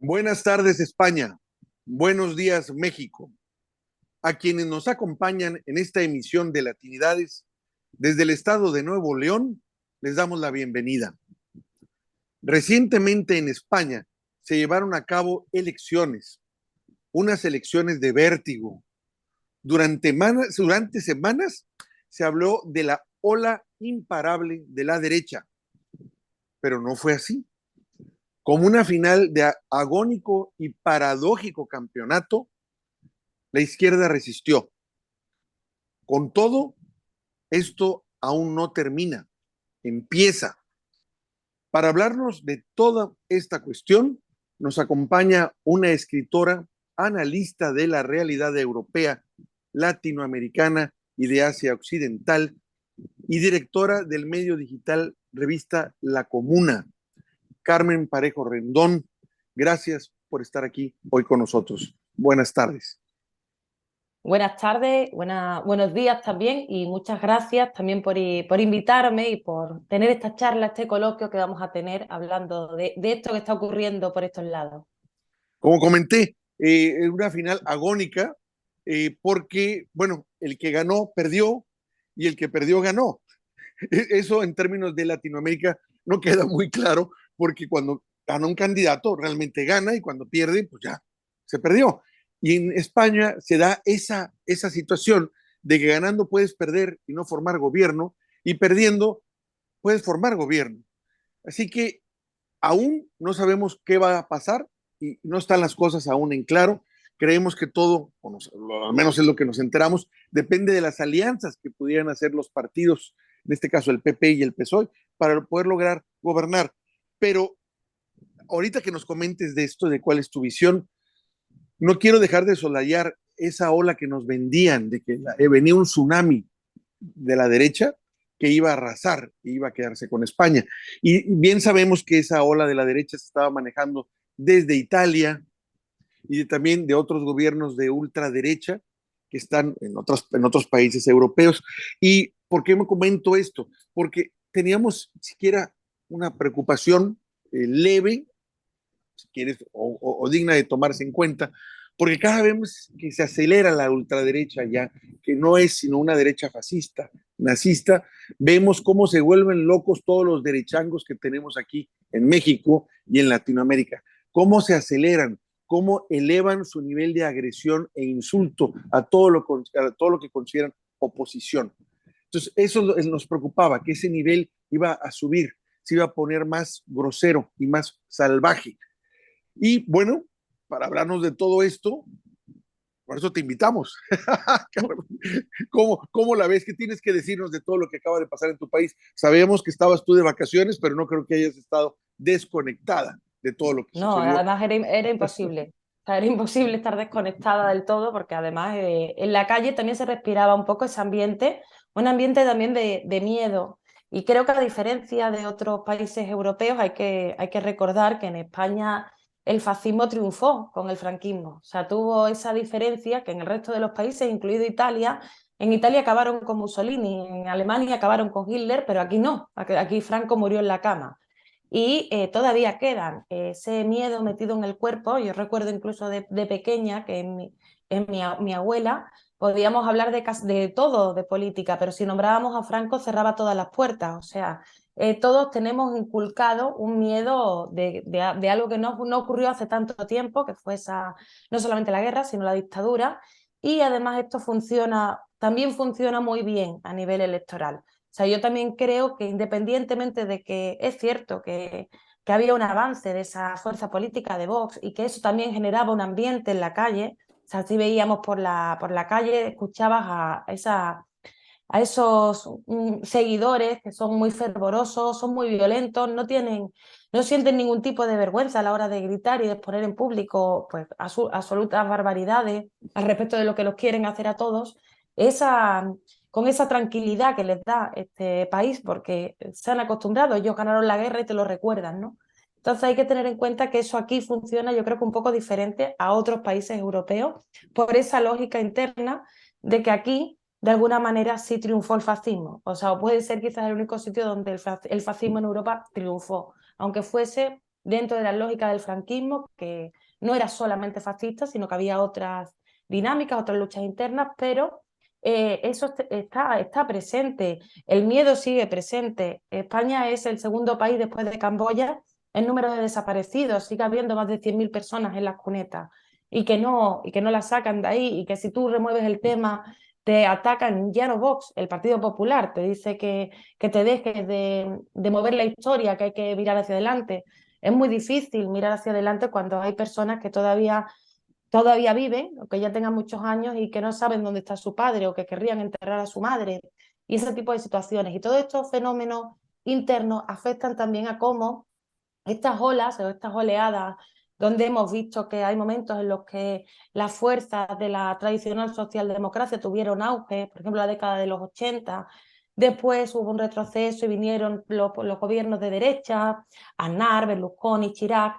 Buenas tardes, España. Buenos días, México. A quienes nos acompañan en esta emisión de Latinidades desde el estado de Nuevo León, les damos la bienvenida. Recientemente en España se llevaron a cabo elecciones, unas elecciones de vértigo. Durante semanas se habló de la ola imparable de la derecha, pero no fue así. Como una final de agónico y paradójico campeonato, la izquierda resistió. Con todo, esto aún no termina, empieza. Para hablarnos de toda esta cuestión, nos acompaña una escritora, analista de la realidad europea, latinoamericana y de Asia Occidental, y directora del medio digital revista La Comuna, Carmen Parejo Rendón. Gracias por estar aquí hoy con nosotros. Buenas tardes. Buenas tardes, buenos días también, y muchas gracias también por invitarme y por tener esta charla, este coloquio que vamos a tener hablando de esto que está ocurriendo por estos lados. Como comenté, es una final agónica porque, bueno, el que ganó perdió y el que perdió ganó. Eso en términos de Latinoamérica no queda muy claro porque cuando gana un candidato realmente gana y cuando pierde, pues ya se perdió. Y en España se da esa situación de que ganando puedes perder y no formar gobierno y perdiendo puedes formar gobierno. Así que aún no sabemos qué va a pasar y no están las cosas aún en claro. Creemos que todo, al menos es lo que nos enteramos, depende de las alianzas que pudieran hacer los partidos, en este caso el PP y el PSOE, para poder lograr gobernar. Pero ahorita que nos comentes de esto, de cuál es tu visión, no quiero dejar de solayar esa ola que nos vendían, de que venía un tsunami de la derecha que iba a arrasar, que iba a quedarse con España. Y bien sabemos que esa ola de la derecha se estaba manejando desde Italia y también de otros gobiernos de ultraderecha que están en otros países europeos. ¿Y por qué me comento esto? Porque teníamos siquiera una preocupación leve, si quieres, o digna de tomarse en cuenta, porque cada vez que se acelera la ultraderecha ya, que no es sino una derecha fascista, nazista, vemos cómo se vuelven locos todos los derechangos que tenemos aquí en México y en Latinoamérica, cómo se aceleran, cómo elevan su nivel de agresión e insulto a todo lo que consideran oposición. Entonces, eso nos preocupaba, que ese nivel iba a subir, se iba a poner más grosero y más salvaje. Y bueno, para hablarnos de todo esto, por eso te invitamos. ¿Cómo la ves? ¿Qué tienes que decirnos de todo lo que acaba de pasar en tu país? Sabemos que estabas tú de vacaciones, pero no creo que hayas estado desconectada de todo lo que No, sucedió. además era imposible. O sea, era imposible estar desconectada del todo porque además en la calle también se respiraba un poco ese ambiente, un ambiente también de miedo. Y creo que a diferencia de otros países europeos hay que recordar que en España el fascismo triunfó con el franquismo. O sea, tuvo esa diferencia que en el resto de los países, incluido Italia, en Italia acabaron con Mussolini, en Alemania acabaron con Hitler, pero aquí no, aquí Franco murió en la cama. Y todavía quedan ese miedo metido en el cuerpo. Yo recuerdo incluso de pequeña que mi abuela podíamos hablar de todo, de política, pero si nombrábamos a Franco cerraba todas las puertas. O sea, todos tenemos inculcado un miedo de algo que no ocurrió hace tanto tiempo, que fue no solamente la guerra, sino la dictadura. Y además esto también funciona muy bien a nivel electoral. O sea, yo también creo que independientemente de que es cierto que había un avance de esa fuerza política de Vox y que eso también generaba un ambiente en la calle, o sea, si veíamos por la calle, escuchabas a esos seguidores que son muy fervorosos, son muy violentos, no sienten ningún tipo de vergüenza a la hora de gritar y de exponer en público pues, absolutas barbaridades al respecto de lo que los quieren hacer a todos. Con esa tranquilidad que les da este país, porque se han acostumbrado, ellos ganaron la guerra y te lo recuerdan, ¿no? Entonces hay que tener en cuenta que eso aquí funciona, yo creo que un poco diferente a otros países europeos, por esa lógica interna de que aquí, de alguna manera, sí triunfó el fascismo. O sea, puede ser quizás el único sitio donde el fascismo en Europa triunfó, aunque fuese dentro de la lógica del franquismo, que no era solamente fascista, sino que había otras dinámicas, otras luchas internas, pero eso está presente, el miedo sigue presente. España es el segundo país después de Camboya en número de desaparecidos, sigue habiendo más de 100.000 personas en las cunetas y que no las sacan de ahí, y que si tú remueves el tema te atacan, ya no Vox, el Partido Popular, te dice que te dejes de mover la historia, que hay que mirar hacia adelante. Es muy difícil mirar hacia adelante cuando hay personas que todavía viven, o que ya tengan muchos años y que no saben dónde está su padre o que querrían enterrar a su madre, y ese tipo de situaciones. Y todos estos fenómenos internos afectan también a cómo estas olas o estas oleadas, donde hemos visto que hay momentos en los que las fuerzas de la tradicional socialdemocracia tuvieron auge, por ejemplo la década de los 80, después hubo un retroceso y vinieron los gobiernos de derecha, Aznar, Berlusconi, Chirac,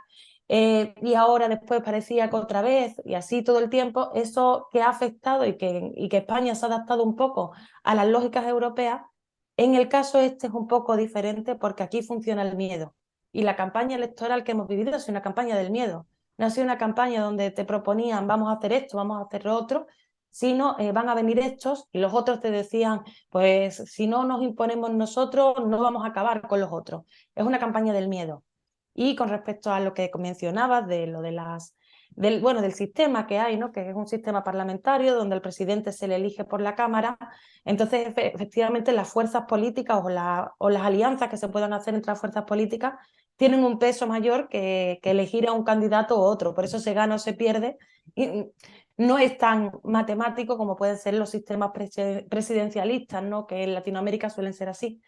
y ahora después parecía que otra vez, y así todo el tiempo, eso que ha afectado y que España se ha adaptado un poco a las lógicas europeas. En el caso este es un poco diferente porque aquí funciona el miedo. Y la campaña electoral que hemos vivido ha sido una campaña del miedo. No ha sido una campaña donde te proponían vamos a hacer esto, vamos a hacer lo otro, sino van a venir estos y los otros te decían, pues si no nos imponemos nosotros, no vamos a acabar con los otros. Es una campaña del miedo. Y con respecto a lo que mencionabas de lo de del sistema que hay, ¿no? Que es un sistema parlamentario donde el presidente se le elige por la Cámara, entonces efectivamente las fuerzas políticas o las alianzas que se puedan hacer entre las fuerzas políticas tienen un peso mayor que elegir a un candidato u otro, por eso se gana o se pierde, y no es tan matemático como pueden ser los sistemas presidencialistas, ¿no? Que en Latinoamérica suelen ser así.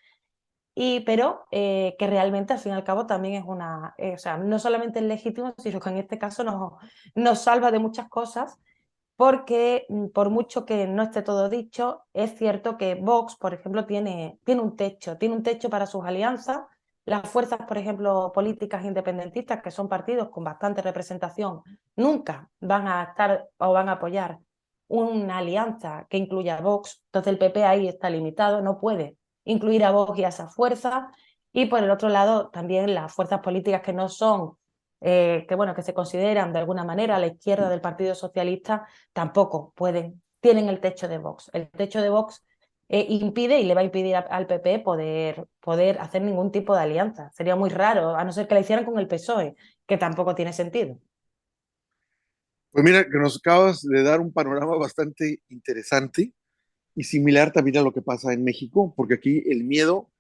Pero que realmente al fin y al cabo también es o sea, no solamente es legítimo, sino que en este caso nos salva de muchas cosas, porque por mucho que no esté todo dicho, es cierto que Vox, por ejemplo, tiene un techo para sus alianzas. Las fuerzas, por ejemplo, políticas independentistas, que son partidos con bastante representación, nunca van a estar o van a apoyar una alianza que incluya a Vox. Entonces el PP ahí está limitado, no puede incluir a Vox y a esas fuerzas. Y por el otro lado, también las fuerzas políticas que no son, que se consideran de alguna manera a la izquierda del Partido Socialista, tampoco tienen el techo de Vox. El techo de Vox impide y le va a impedir al PP poder hacer ningún tipo de alianza. Sería muy raro, a no ser que la hicieran con el PSOE, que tampoco tiene sentido. Pues mira, que nos acabas de dar un panorama bastante interesante y similar también a lo que pasa en México, porque aquí el miedo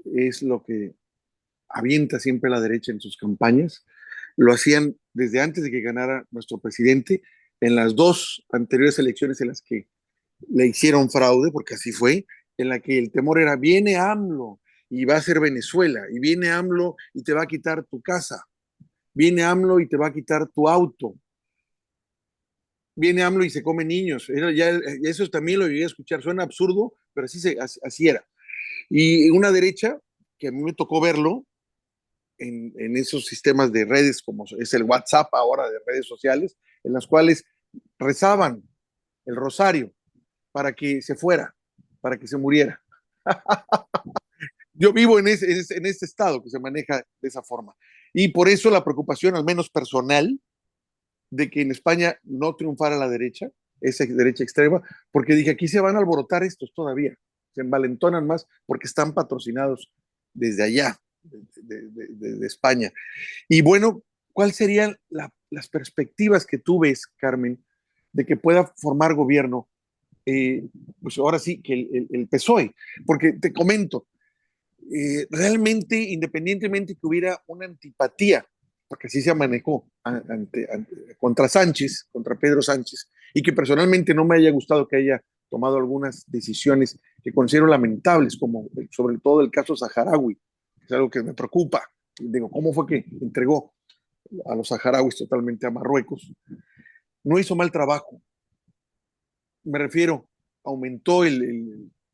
es lo que avienta siempre la derecha en sus campañas. Lo hacían desde antes de que ganara nuestro presidente, en las dos anteriores elecciones en las que le hicieron fraude, porque así fue, en la que el temor era, viene AMLO y va a ser Venezuela, y viene AMLO y te va a quitar tu casa, viene AMLO y te va a quitar tu auto, viene AMLO y se come niños. Eso también lo llegué a escuchar, suena absurdo, pero así era. Y una derecha, que a mí me tocó verlo, en esos sistemas de redes, como es el WhatsApp ahora de redes sociales, en las cuales rezaban el rosario para que se fuera, para que se muriera. Yo vivo en ese estado que se maneja de esa forma. Y por eso la preocupación, al menos personal, de que en España no triunfara la derecha, esa derecha extrema, porque dije, aquí se van a alborotar estos todavía, se envalentonan más porque están patrocinados desde allá, de España. Y bueno, ¿cuáles serían las perspectivas que tú ves, Carmen, de que pueda formar gobierno? Pues ahora sí, que el PSOE, porque te comento, realmente, independientemente que hubiera una antipatía, porque así se manejó contra Sánchez, contra Pedro Sánchez, y que personalmente no me haya gustado que haya tomado algunas decisiones que considero lamentables, como sobre todo el caso saharaui, que es algo que me preocupa. Digo, ¿cómo fue que entregó a los saharauis totalmente a Marruecos? No hizo mal trabajo. Me refiero, aumentó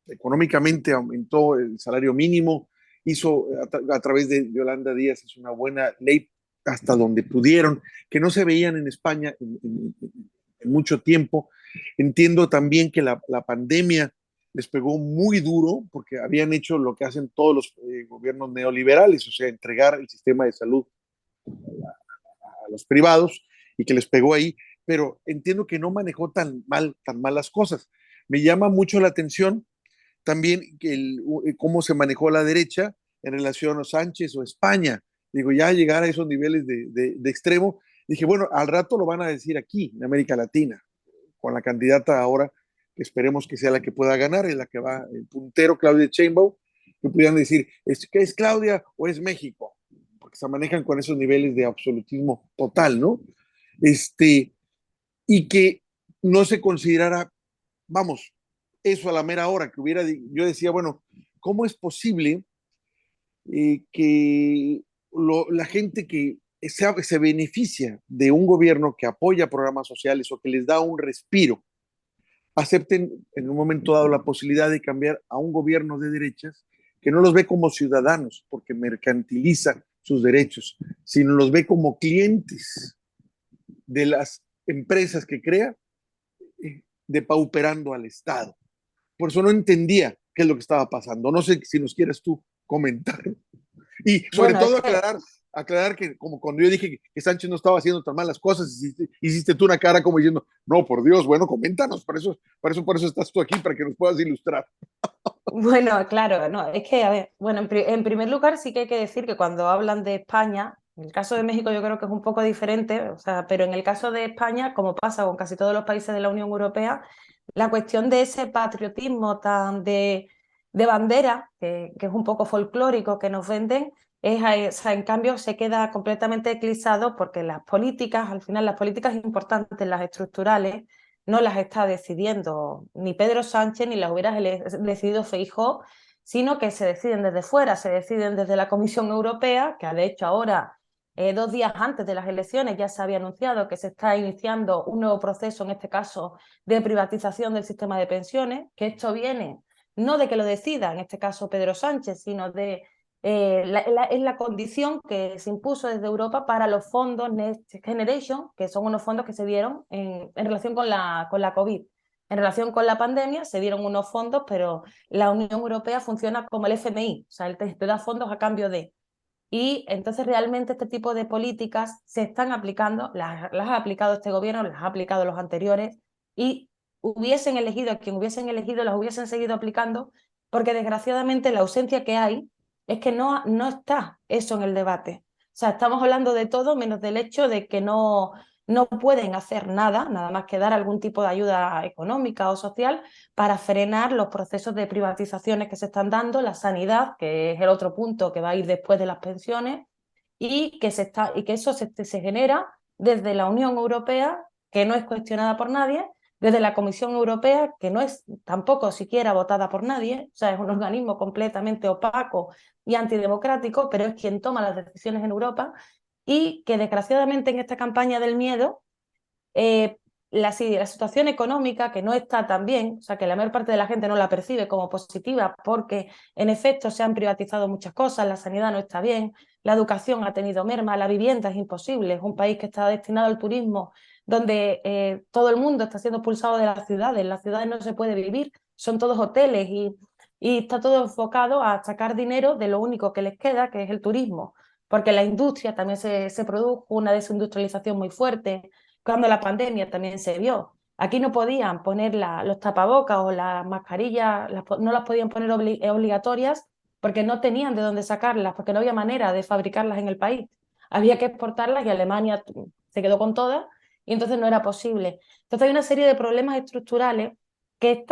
económicamente, aumentó el salario mínimo, hizo a través de Yolanda Díaz, es una buena ley hasta donde pudieron, que no se veían en España en mucho tiempo. Entiendo también que la pandemia les pegó muy duro porque habían hecho lo que hacen todos los gobiernos neoliberales, o sea, entregar el sistema de salud a los privados y que les pegó ahí, pero entiendo que no manejó tan mal las cosas. Me llama mucho la atención también cómo se manejó la derecha en relación a Sánchez o España. Digo, ya llegar a esos niveles de extremo, dije, bueno, al rato lo van a decir aquí, en América Latina, con la candidata ahora, que esperemos que sea la que pueda ganar, en la que va el puntero, Claudia Sheinbaum, que pudieran decir, ¿qué es Claudia o es México? Porque se manejan con esos niveles de absolutismo total, ¿no? Y que no se considerara, vamos, eso a la mera hora, que hubiera, yo decía, bueno, ¿cómo es posible que la gente que se beneficia de un gobierno que apoya programas sociales o que les da un respiro, acepten en un momento dado la posibilidad de cambiar a un gobierno de derechas que no los ve como ciudadanos porque mercantiliza sus derechos, sino los ve como clientes de las empresas que crea, depauperando al Estado? Por eso no entendía qué es lo que estaba pasando. No sé si nos quieres tú comentar. Y sobre Bueno, es todo que aclarar que como cuando yo dije que Sánchez no estaba haciendo tan malas cosas, hiciste tú una cara como diciendo, no, por Dios, bueno, coméntanos, por eso estás tú aquí, para que nos puedas ilustrar. bueno, claro, no, es que, a ver, bueno, en primer lugar sí que hay que decir que cuando hablan de España, en el caso de México yo creo que es un poco diferente, o sea, pero en el caso de España, como pasa con casi todos los países de la Unión Europea, la cuestión de ese patriotismo tan de bandera, que es un poco folclórico que nos venden, o sea, en cambio se queda completamente eclipsado porque las políticas, al final las políticas importantes, las estructurales, no las está decidiendo ni Pedro Sánchez ni las hubiera decidido Feijóo, sino que se deciden desde fuera, se deciden desde la Comisión Europea, que de hecho ahora, 2 días antes de las elecciones, ya se había anunciado que se está iniciando un nuevo proceso, en este caso, de privatización del sistema de pensiones, que esto viene no de que lo decida, en este caso Pedro Sánchez, sino de es la condición que se impuso desde Europa para los fondos Next Generation, que son unos fondos que se dieron en relación con la COVID. En relación con la pandemia se dieron unos fondos, pero la Unión Europea funciona como el FMI, o sea, él te da fondos a cambio de. Y entonces realmente este tipo de políticas se están aplicando, las ha aplicado este gobierno, las ha aplicado los anteriores, y hubiesen elegido a quien hubiesen elegido, las hubiesen seguido aplicando, porque desgraciadamente la ausencia que hay es que no está eso en el debate. O sea, estamos hablando de todo menos del hecho de que no pueden hacer nada, nada más que dar algún tipo de ayuda económica o social para frenar los procesos de privatizaciones que se están dando, la sanidad, que es el otro punto que va a ir después de las pensiones, y que eso se genera desde la Unión Europea, que no es cuestionada por nadie, desde la Comisión Europea, que no es tampoco siquiera votada por nadie, o sea, es un organismo completamente opaco y antidemocrático, pero es quien toma las decisiones en Europa, y que desgraciadamente en esta campaña del miedo, la situación económica, que no está tan bien, o sea, que la mayor parte de la gente no la percibe como positiva, porque en efecto se han privatizado muchas cosas, la sanidad no está bien, la educación ha tenido merma, la vivienda es imposible, es un país que está destinado al turismo, donde todo el mundo está siendo expulsado de en las ciudades no se puede vivir, son todos hoteles, y está todo enfocado a sacar dinero de lo único que les queda, que es el turismo, porque la industria también se produjo una desindustrialización muy fuerte, cuando la pandemia también se vio. Aquí no podían poner los tapabocas o las mascarillas, no las podían poner obligatorias porque no tenían de dónde sacarlas, porque no había manera de fabricarlas en el país. Había que exportarlas y Alemania se quedó con todas, y entonces no era posible. Entonces hay una serie de problemas estructurales que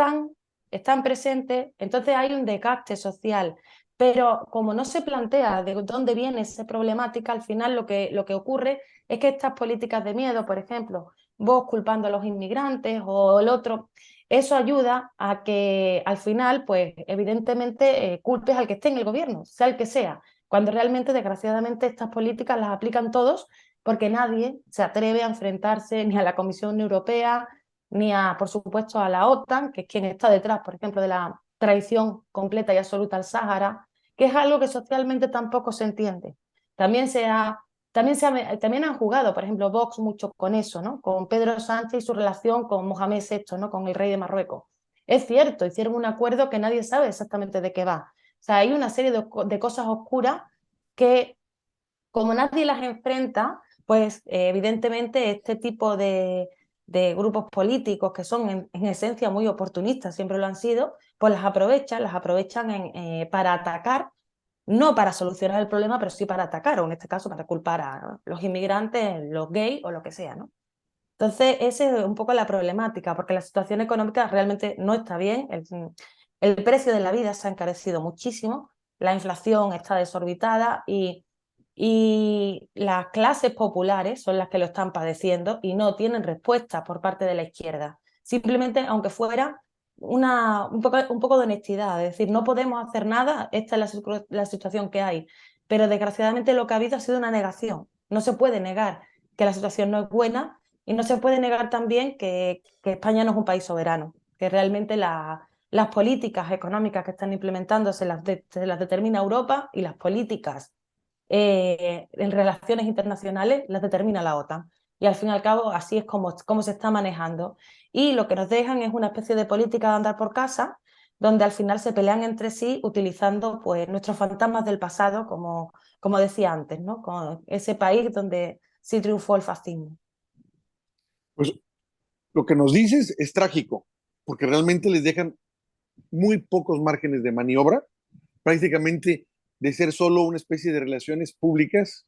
están presentes, entonces hay un desgaste social. Pero como no se plantea de dónde viene esa problemática, al final lo que ocurre es que estas políticas de miedo, por ejemplo, vos culpando a los inmigrantes o el otro, eso ayuda a que al final, pues evidentemente, culpes al que esté en el gobierno, sea el que sea, cuando realmente, desgraciadamente, estas políticas las aplican todos porque nadie se atreve a enfrentarse ni a la Comisión Europea, ni a, por supuesto, a la OTAN, que es quien está detrás, por ejemplo, de la traición completa y absoluta al Sáhara, que es algo que socialmente tampoco se entiende. También también han jugado, por ejemplo, Vox mucho con eso, ¿no? Con Pedro Sánchez y su relación con Mohamed VI, ¿no? Con el rey de Marruecos. Es cierto, hicieron un acuerdo que nadie sabe exactamente de qué va. O sea, hay una serie de cosas oscuras que como nadie las enfrenta, pues evidentemente este tipo de grupos políticos que son en esencia muy oportunistas, siempre lo han sido, pues las aprovechan para atacar, no para solucionar el problema, pero sí para atacar, o en este caso para culpar a los inmigrantes, los gays o lo que sea, ¿no? Entonces, esa es un poco la problemática, porque la situación económica realmente no está bien, el precio de la vida se ha encarecido muchísimo, la inflación está desorbitada y las clases populares son las que lo están padeciendo y no tienen respuesta por parte de la izquierda. Simplemente, aunque fuera un poco de honestidad, es decir, no podemos hacer nada, esta es la situación que hay, pero desgraciadamente lo que ha habido ha sido una negación. No se puede negar que la situación no es buena y no se puede negar también que España no es un país soberano, que realmente las políticas económicas que están implementando se las determina Europa y las políticas en relaciones internacionales las determina la OTAN. Y al fin y al cabo así es como se está manejando. Y lo que nos dejan es una especie de política de andar por casa, donde al final se pelean entre sí utilizando pues, nuestros fantasmas del pasado, como decía antes, ¿no? Con ese país donde sí triunfó el fascismo. Pues lo que nos dices es trágico, porque realmente les dejan muy pocos márgenes de maniobra, prácticamente de ser solo una especie de relaciones públicas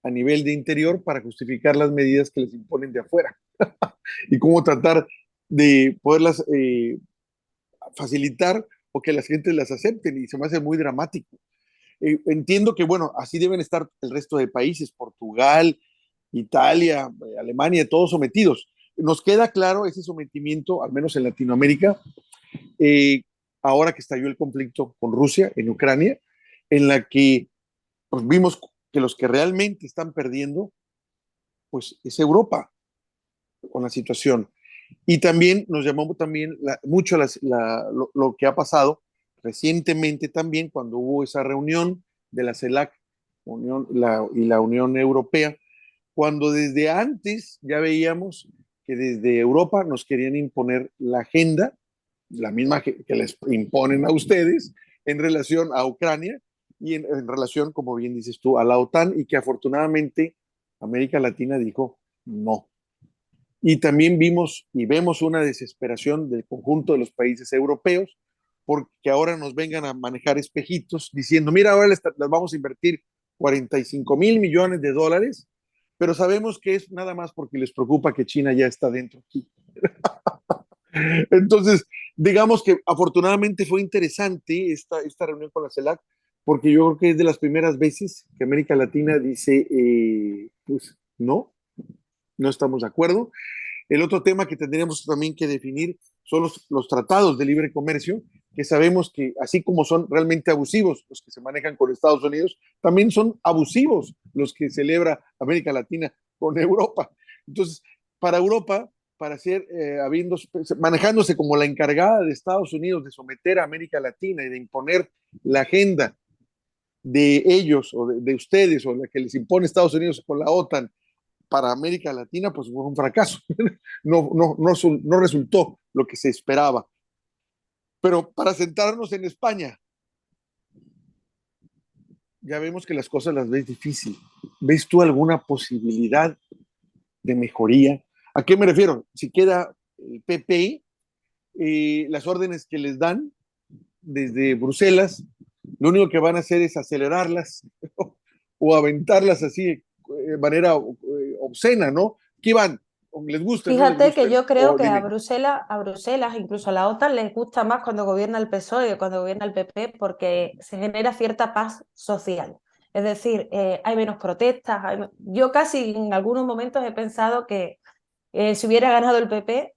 a nivel de interior para justificar las medidas que les imponen de afuera y cómo tratar de poderlas facilitar o que las gentes las acepten y se me hace muy dramático. Entiendo que, bueno, así deben estar el resto de países, Portugal, Italia, Alemania, todos sometidos. Nos queda claro ese sometimiento, al menos en Latinoamérica, eh, ahora que estalló el conflicto con Rusia en Ucrania, en la que pues, vimos que los que realmente están perdiendo, pues es Europa con la situación. Y también nos llamó también mucho lo que ha pasado recientemente también cuando hubo esa reunión de la CELAC y la Unión Europea, cuando desde antes ya veíamos que desde Europa nos querían imponer la agenda, la misma que les imponen a ustedes en relación a Ucrania y en relación, como bien dices tú, a la OTAN y que afortunadamente América Latina dijo no. Y también vimos y vemos una desesperación del conjunto de los países europeos porque ahora nos vengan a manejar espejitos diciendo, mira, ahora les vamos a invertir 45.000 millones de dólares, pero sabemos que es nada más porque les preocupa que China ya está dentro aquí. Entonces, digamos que afortunadamente fue interesante esta reunión con la CELAC, porque yo creo que es de las primeras veces que América Latina dice, pues no, no estamos de acuerdo. El otro tema que tendríamos también que definir son los tratados de libre comercio, que sabemos que así como son realmente abusivos los que se manejan con Estados Unidos, también son abusivos los que celebra América Latina con Europa. Entonces, para Europa, para ser, manejándose como la encargada de Estados Unidos de someter a América Latina y de imponer la agenda de ellos o de ustedes o la que les impone Estados Unidos con la OTAN para América Latina, pues fue un fracaso. No resultó lo que se esperaba. Pero para centrarnos en España, ya vemos que las cosas las ves difícil. ¿Ves tú alguna posibilidad de mejoría? ¿A qué me refiero? Si queda el PP, las órdenes que les dan desde Bruselas, lo único que van a hacer es acelerarlas o aventarlas así de manera obscena, ¿no? ¿Qué van? Les guste, no les Fíjate que guste, yo creo o que dime. A Bruselas, incluso a la OTAN, les gusta más cuando gobierna el PSOE que cuando gobierna el PP porque se genera cierta paz social. Es decir, hay menos protestas. Yo casi en algunos momentos he pensado que si hubiera ganado el PP,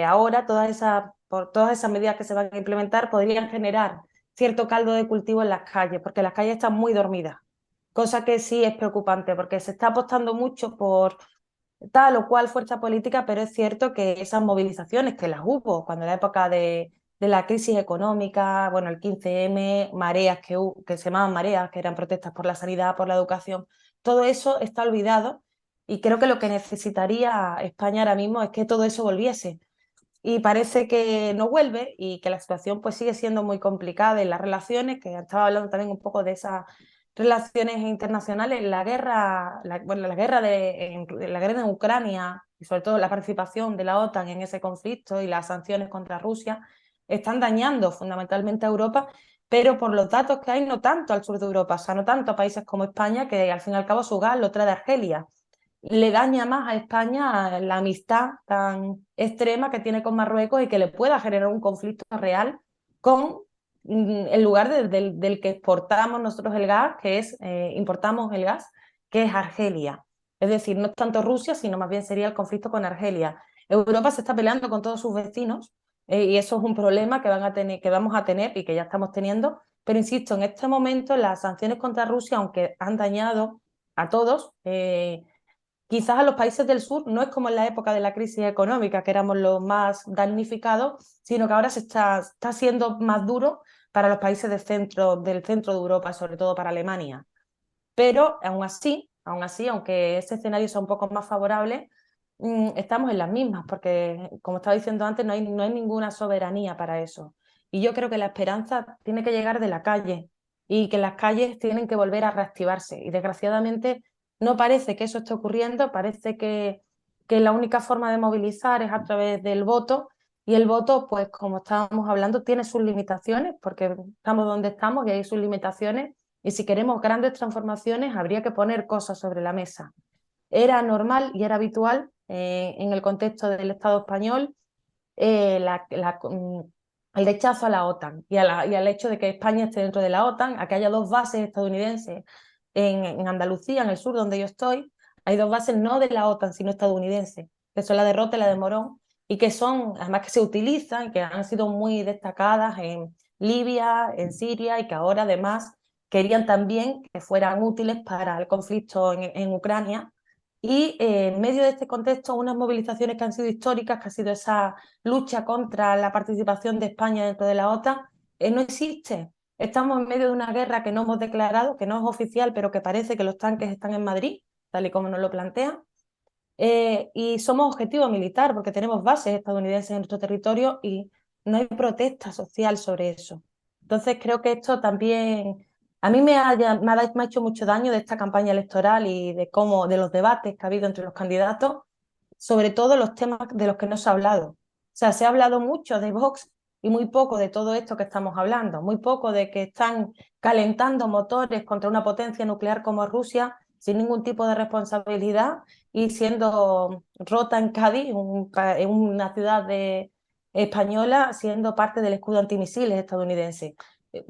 ahora por todas esas medidas que se van a implementar podrían generar cierto caldo de cultivo en las calles, porque las calles están muy dormidas, cosa que sí es preocupante, porque se está apostando mucho por tal o cual fuerza política, pero es cierto que esas movilizaciones que las hubo cuando en la época de la crisis económica, bueno, el 15M, mareas que se llamaban mareas, que eran protestas por la sanidad, por la educación, todo eso está olvidado y creo que lo que necesitaría España ahora mismo es que todo eso volviese. Y parece que no vuelve y que la situación pues sigue siendo muy complicada en las relaciones, que estaba hablando también un poco relaciones internacionales, la guerra en Ucrania y sobre todo la participación de la OTAN en ese conflicto y las sanciones contra Rusia están dañando fundamentalmente a Europa, pero por los datos que hay, no tanto al sur de Europa, o sea, no tanto a países como España, que al fin y al cabo su gas lo trae de Argelia. Le daña más a España la amistad tan extrema que tiene con Marruecos y que le pueda generar un conflicto real con el lugar del que exportamos nosotros el gas, que es, importamos el gas, que es Argelia. Es decir, no es tanto Rusia, sino más bien sería el conflicto con Argelia. Europa se está peleando con todos sus vecinos y eso es un problema que, que vamos a tener y que ya estamos teniendo. Pero insisto, en este momento las sanciones contra Rusia, aunque han dañado a todos, quizás a los países del sur no es como en la época de la crisis económica, que éramos los más damnificados, sino que ahora está siendo más duro para los países del centro de Europa, sobre todo para Alemania. Pero aún así, aunque ese escenario sea un poco más favorable, estamos en las mismas, porque como estaba diciendo antes, no hay ninguna soberanía para eso. Y yo creo que la esperanza tiene que llegar de la calle y que las calles tienen que volver a reactivarse. Y desgraciadamente no parece que eso esté ocurriendo, parece que la única forma de movilizar es a través del voto. Y el voto, pues como estábamos hablando, tiene sus limitaciones, porque estamos donde estamos y hay sus limitaciones. Y si queremos grandes transformaciones, habría que poner cosas sobre la mesa. Era normal y era habitual en el contexto del Estado español eh, la, la, el rechazo a la OTAN y al hecho de que España esté dentro de la OTAN, a que haya dos bases estadounidenses en Andalucía, en el sur donde yo estoy. Hay dos bases no de la OTAN, sino estadounidenses, que son la de Rota y la de Morón, y que son, además que se utilizan, que han sido muy destacadas en Libia, en Siria, y que ahora además querían también que fueran útiles para el conflicto en Ucrania. Y en medio de este contexto, unas movilizaciones que han sido históricas, que ha sido esa lucha contra la participación de España dentro de la OTAN, no existe. Estamos en medio de una guerra que no hemos declarado, que no es oficial, pero que parece que los tanques están en Madrid, tal y como nos lo plantean. Y somos objetivo militar porque tenemos bases estadounidenses en nuestro territorio y no hay protesta social sobre eso. Entonces creo que esto también a mí me ha hecho mucho daño de esta campaña electoral y de los debates que ha habido entre los candidatos, sobre todo los temas de los que no se ha hablado. O sea, se ha hablado mucho de Vox y muy poco de todo esto que estamos hablando, muy poco de que están calentando motores contra una potencia nuclear como Rusia sin ningún tipo de responsabilidad y siendo Rota en Cádiz, en una ciudad española, siendo parte del escudo antimisiles estadounidense.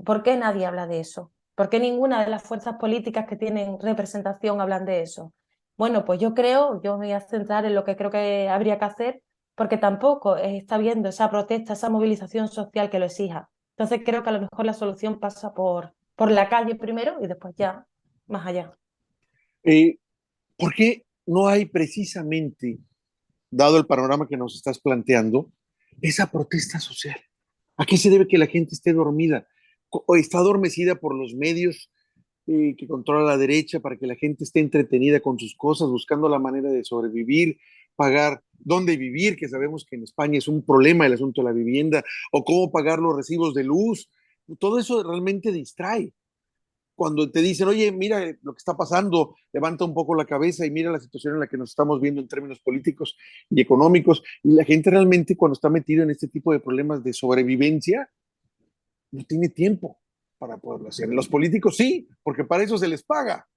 ¿Por qué nadie habla de eso? ¿Por qué ninguna de las fuerzas políticas que tienen representación hablan de eso? Bueno, pues yo me voy a centrar en lo que creo que habría que hacer, porque tampoco está habiendo esa protesta, esa movilización social que lo exija. Entonces creo que a lo mejor la solución pasa por la calle primero y después ya más allá. Eh, ¿Por qué no hay precisamente, dado el panorama que nos estás planteando, esa protesta social? ¿A qué se debe que la gente esté dormida o está adormecida por los medios que controla la derecha para que la gente esté entretenida con sus cosas, buscando la manera de sobrevivir, pagar dónde vivir, que sabemos que en España es un problema el asunto de la vivienda, o cómo pagar los recibos de luz? Todo eso realmente distrae. Cuando te dicen, oye, mira lo que está pasando, levanta un poco la cabeza y mira la situación en la que nos estamos viendo en términos políticos y económicos, y la gente realmente cuando está metida en este tipo de problemas de sobrevivencia, no tiene tiempo para poderlo hacer. Los políticos sí, porque para eso se les paga.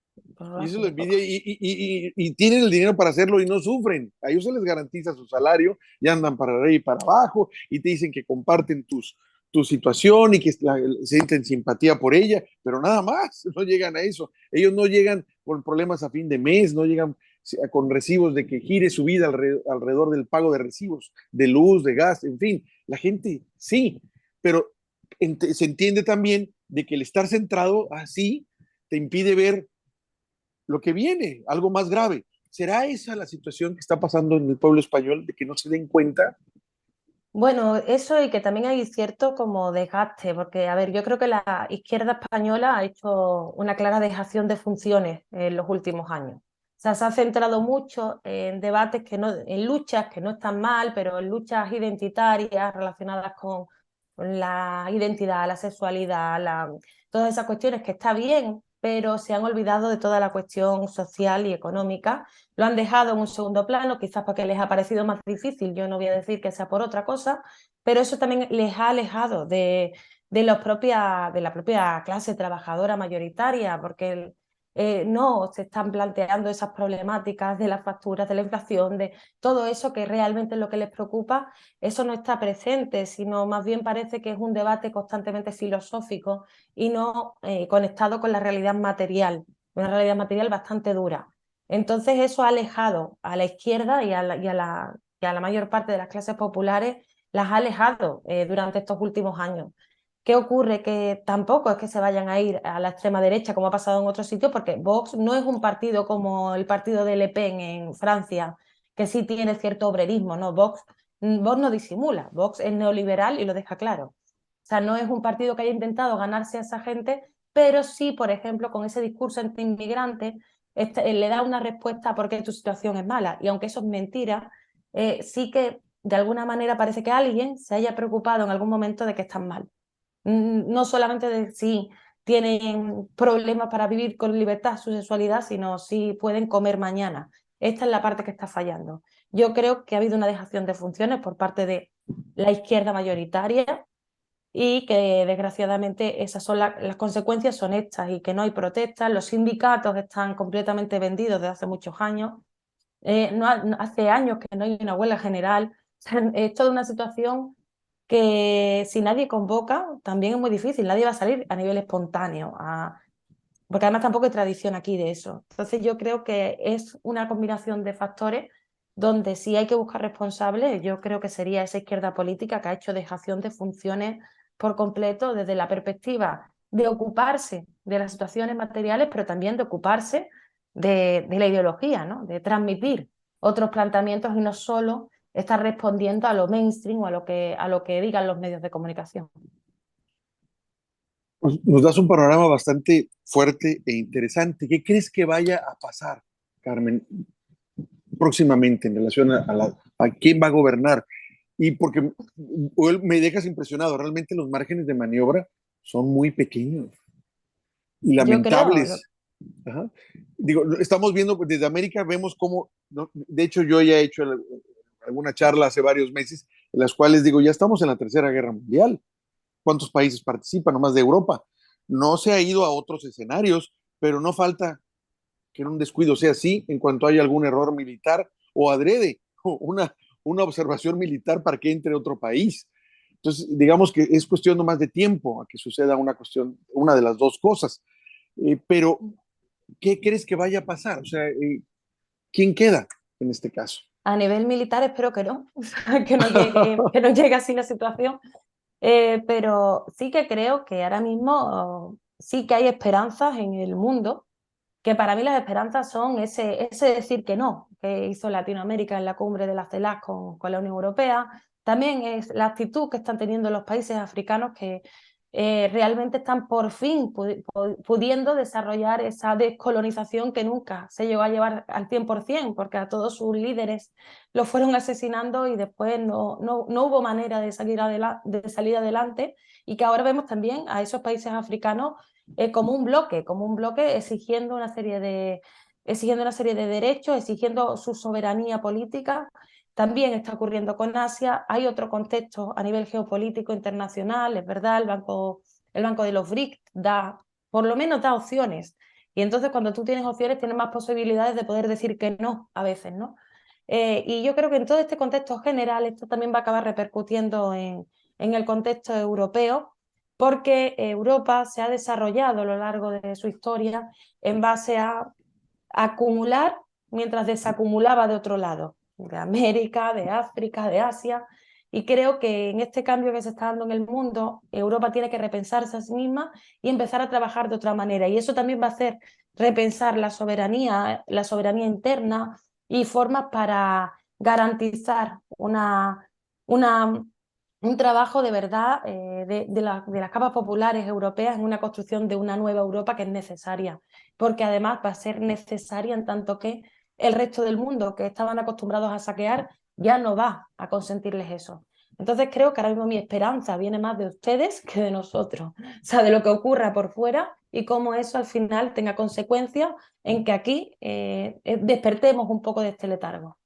Y eso es la envidia, y tienen el dinero para hacerlo y no sufren. A ellos se les garantiza su salario y andan para arriba y para abajo y te dicen que comparten tu situación y que sienten simpatía por ella, pero nada más, no llegan a eso. Ellos no llegan con problemas a fin de mes, no llegan con recibos de que gire su vida alrededor del pago de recibos, de luz, de gas, en fin. La gente sí, pero se entiende también de que el estar centrado así te impide ver lo que viene, algo más grave. ¿Será esa la situación que está pasando en el pueblo español, de que no se den cuenta? Bueno, eso y que también hay cierto como desgaste, porque, a ver, yo creo que la izquierda española ha hecho una clara dejación de funciones en los últimos años. O sea, se ha centrado mucho en debates en luchas que no están mal, pero en luchas identitarias relacionadas con la identidad, la sexualidad, todas esas cuestiones que está bien, pero se han olvidado de toda la cuestión social y económica. Lo han dejado en un segundo plano, quizás porque les ha parecido más difícil, yo no voy a decir que sea por otra cosa, pero eso también les ha alejado de la propia clase trabajadora mayoritaria, porque no se están planteando esas problemáticas de las facturas, de la inflación, de todo eso que realmente es lo que les preocupa. Eso no está presente, sino más bien parece que es un debate constantemente filosófico y no conectado con la realidad material, una realidad material bastante dura. Entonces eso ha alejado a la izquierda y a la mayor parte de las clases populares, las ha alejado durante estos últimos años. ¿Qué ocurre? Que tampoco es que se vayan a ir a la extrema derecha como ha pasado en otros sitios, porque Vox no es un partido como el partido de Le Pen en Francia, que sí tiene cierto obrerismo, ¿no? Vox no disimula, Vox es neoliberal y lo deja claro. O sea, no es un partido que haya intentado ganarse a esa gente, pero sí, por ejemplo, con ese discurso anti-inmigrante, le da una respuesta a por qué tu situación es mala. Y aunque eso es mentira, sí que de alguna manera parece que alguien se haya preocupado en algún momento de que están mal. No solamente de si tienen problemas para vivir con libertad su sexualidad, sino si pueden comer mañana. Esta es la parte que está fallando. Yo creo que ha habido una dejación de funciones por parte de la izquierda mayoritaria y que desgraciadamente esas son las consecuencias son estas y que no hay protestas, los sindicatos están completamente vendidos desde hace muchos años, hace años que no hay una huelga general, es toda una situación que si nadie convoca también es muy difícil, nadie va a salir a nivel espontáneo, porque además tampoco hay tradición aquí de eso. Entonces yo creo que es una combinación de factores donde si hay que buscar responsables, yo creo que sería esa izquierda política que ha hecho dejación de funciones por completo desde la perspectiva de ocuparse de las situaciones materiales, pero también de ocuparse de la ideología, ¿no? De transmitir otros planteamientos y no solo estar respondiendo a lo mainstream o a lo que digan los medios de comunicación. Nos das un panorama bastante fuerte e interesante. ¿Qué crees que vaya a pasar, Carmen, próximamente en relación a quién va a gobernar? Y porque me dejas impresionado, realmente los márgenes de maniobra son muy pequeños y Yo creo, lamentables. Ajá. Digo, estamos viendo desde América, vemos cómo, ¿no? De hecho yo ya he hecho alguna charla hace varios meses en las cuales digo, ya estamos en la Tercera Guerra Mundial. ¿Cuántos países participan? Nomás de Europa. No se ha ido a otros escenarios, pero no falta que en un descuido sea así en cuanto haya algún error militar o adrede una observación militar para que entre otro país. Entonces, digamos que es cuestión nomás de tiempo a que suceda una de las dos cosas. Pero, ¿qué crees que vaya a pasar? O sea, ¿quién queda en este caso? a nivel militar espero que no, que no llegue así la situación, pero sí que creo que ahora mismo sí que hay esperanzas en el mundo, que para mí las esperanzas son ese decir que no, que hizo Latinoamérica en la cumbre de las CELAC con la Unión Europea, también es la actitud que están teniendo los países africanos que realmente están por fin pudiendo desarrollar esa descolonización que nunca se llegó a llevar al 100%, porque a todos sus líderes los fueron asesinando y después no hubo manera de salir adelante, y que ahora vemos también a esos países africanos como un bloque exigiendo una serie de derechos, exigiendo su soberanía política. También está ocurriendo con Asia. Hay otro contexto a nivel geopolítico internacional, es verdad, el banco de los BRICS por lo menos da opciones. Y entonces cuando tú tienes opciones tienes más posibilidades de poder decir que no a veces, ¿no? Y yo creo que en todo este contexto general esto también va a acabar repercutiendo en el contexto europeo, porque Europa se ha desarrollado a lo largo de su historia en base a acumular mientras desacumulaba de otro lado, de América, de África, de Asia, y creo que en este cambio que se está dando en el mundo, Europa tiene que repensarse a sí misma y empezar a trabajar de otra manera, y eso también va a hacer repensar la soberanía interna y formas para garantizar una un trabajo de verdad de las capas populares europeas en una construcción de una nueva Europa que es necesaria, porque además va a ser necesaria en tanto que el resto del mundo que estaban acostumbrados a saquear ya no va a consentirles eso. Entonces creo que ahora mismo mi esperanza viene más de ustedes que de nosotros, o sea, de lo que ocurra por fuera y cómo eso al final tenga consecuencias en que aquí despertemos un poco de este letargo.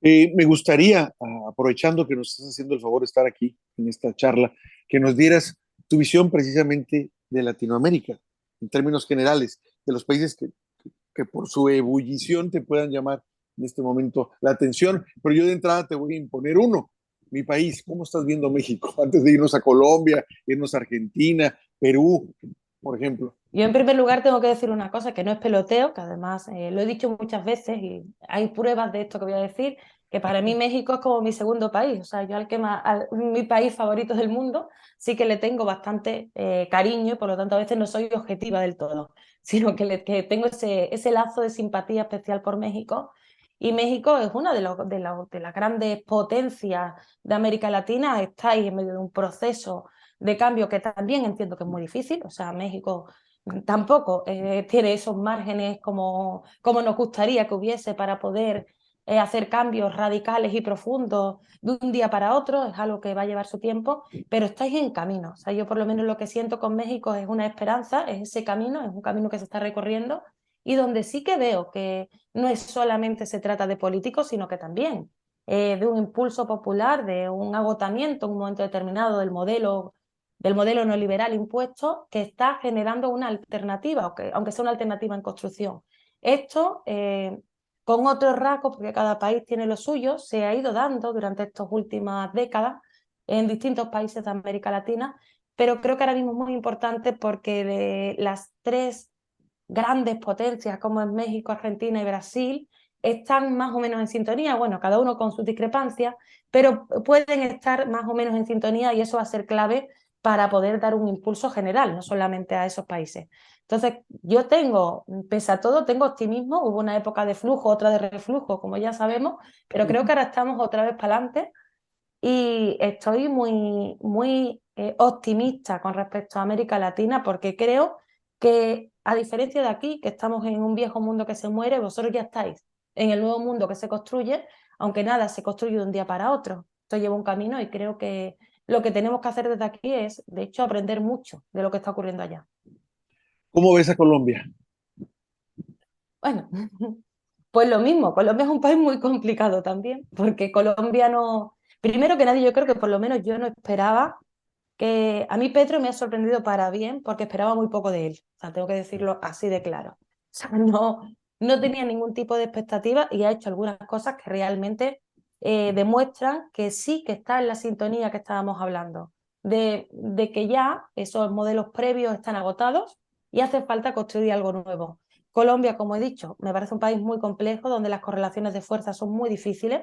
Me gustaría, aprovechando que nos estás haciendo el favor de estar aquí en esta charla, que nos dieras tu visión precisamente de Latinoamérica, en términos generales, de los países que por su ebullición te puedan llamar en este momento la atención. Pero yo de entrada te voy a imponer uno, mi país. ¿Cómo estás viendo México? Antes de irnos a Colombia, irnos a Argentina, Perú, por ejemplo. Yo en primer lugar tengo que decir una cosa que no es peloteo, que además lo he dicho muchas veces y hay pruebas de esto que voy a decir, que para mí México es como mi segundo país, o sea, yo mi país favorito del mundo sí que le tengo bastante cariño y por lo tanto a veces no soy objetiva del todo, sino que tengo ese lazo de simpatía especial por México. Y México es una de las grandes potencias de América Latina, está ahí en medio de un proceso de cambio que también entiendo que es muy difícil, o sea, México tampoco tiene esos márgenes como nos gustaría que hubiese para poder hacer cambios radicales y profundos de un día para otro, es algo que va a llevar su tiempo, pero estáis en camino. O sea, yo por lo menos lo que siento con México es una esperanza, es ese camino, es un camino que se está recorriendo y donde sí que veo que no es solamente se trata de políticos, sino que también de un impulso popular, de un agotamiento en un momento determinado del modelo neoliberal impuesto que está generando una alternativa, aunque sea una alternativa en construcción. Esto, con otros rasgos, porque cada país tiene lo suyo, se ha ido dando durante estas últimas décadas en distintos países de América Latina, pero creo que ahora mismo es muy importante porque de las tres grandes potencias como es México, Argentina y Brasil, están más o menos en sintonía, bueno, cada uno con sus discrepancias, pero pueden estar más o menos en sintonía y eso va a ser clave para poder dar un impulso general, no solamente a esos países. Entonces, yo tengo, pese a todo, tengo optimismo. Hubo una época de flujo, otra de reflujo, como ya sabemos, pero creo que ahora estamos otra vez para adelante y estoy muy optimista con respecto a América Latina porque creo que, a diferencia de aquí, que estamos en un viejo mundo que se muere, vosotros ya estáis en el nuevo mundo que se construye, aunque nada se construye de un día para otro. Esto lleva un camino y creo que lo que tenemos que hacer desde aquí es, de hecho, aprender mucho de lo que está ocurriendo allá. ¿Cómo ves a Colombia? Bueno, pues lo mismo, Colombia es un país muy complicado también, porque Colombia no, primero que nadie, yo creo que por lo menos yo no esperaba que a mí Petro me ha sorprendido para bien porque esperaba muy poco de él. O sea, tengo que decirlo así de claro. O sea, no tenía ningún tipo de expectativa y ha hecho algunas cosas que realmente demuestran que sí que está en la sintonía que estábamos hablando, de que ya esos modelos previos están agotados y hace falta construir algo nuevo. Colombia, como he dicho, me parece un país muy complejo donde las correlaciones de fuerza son muy difíciles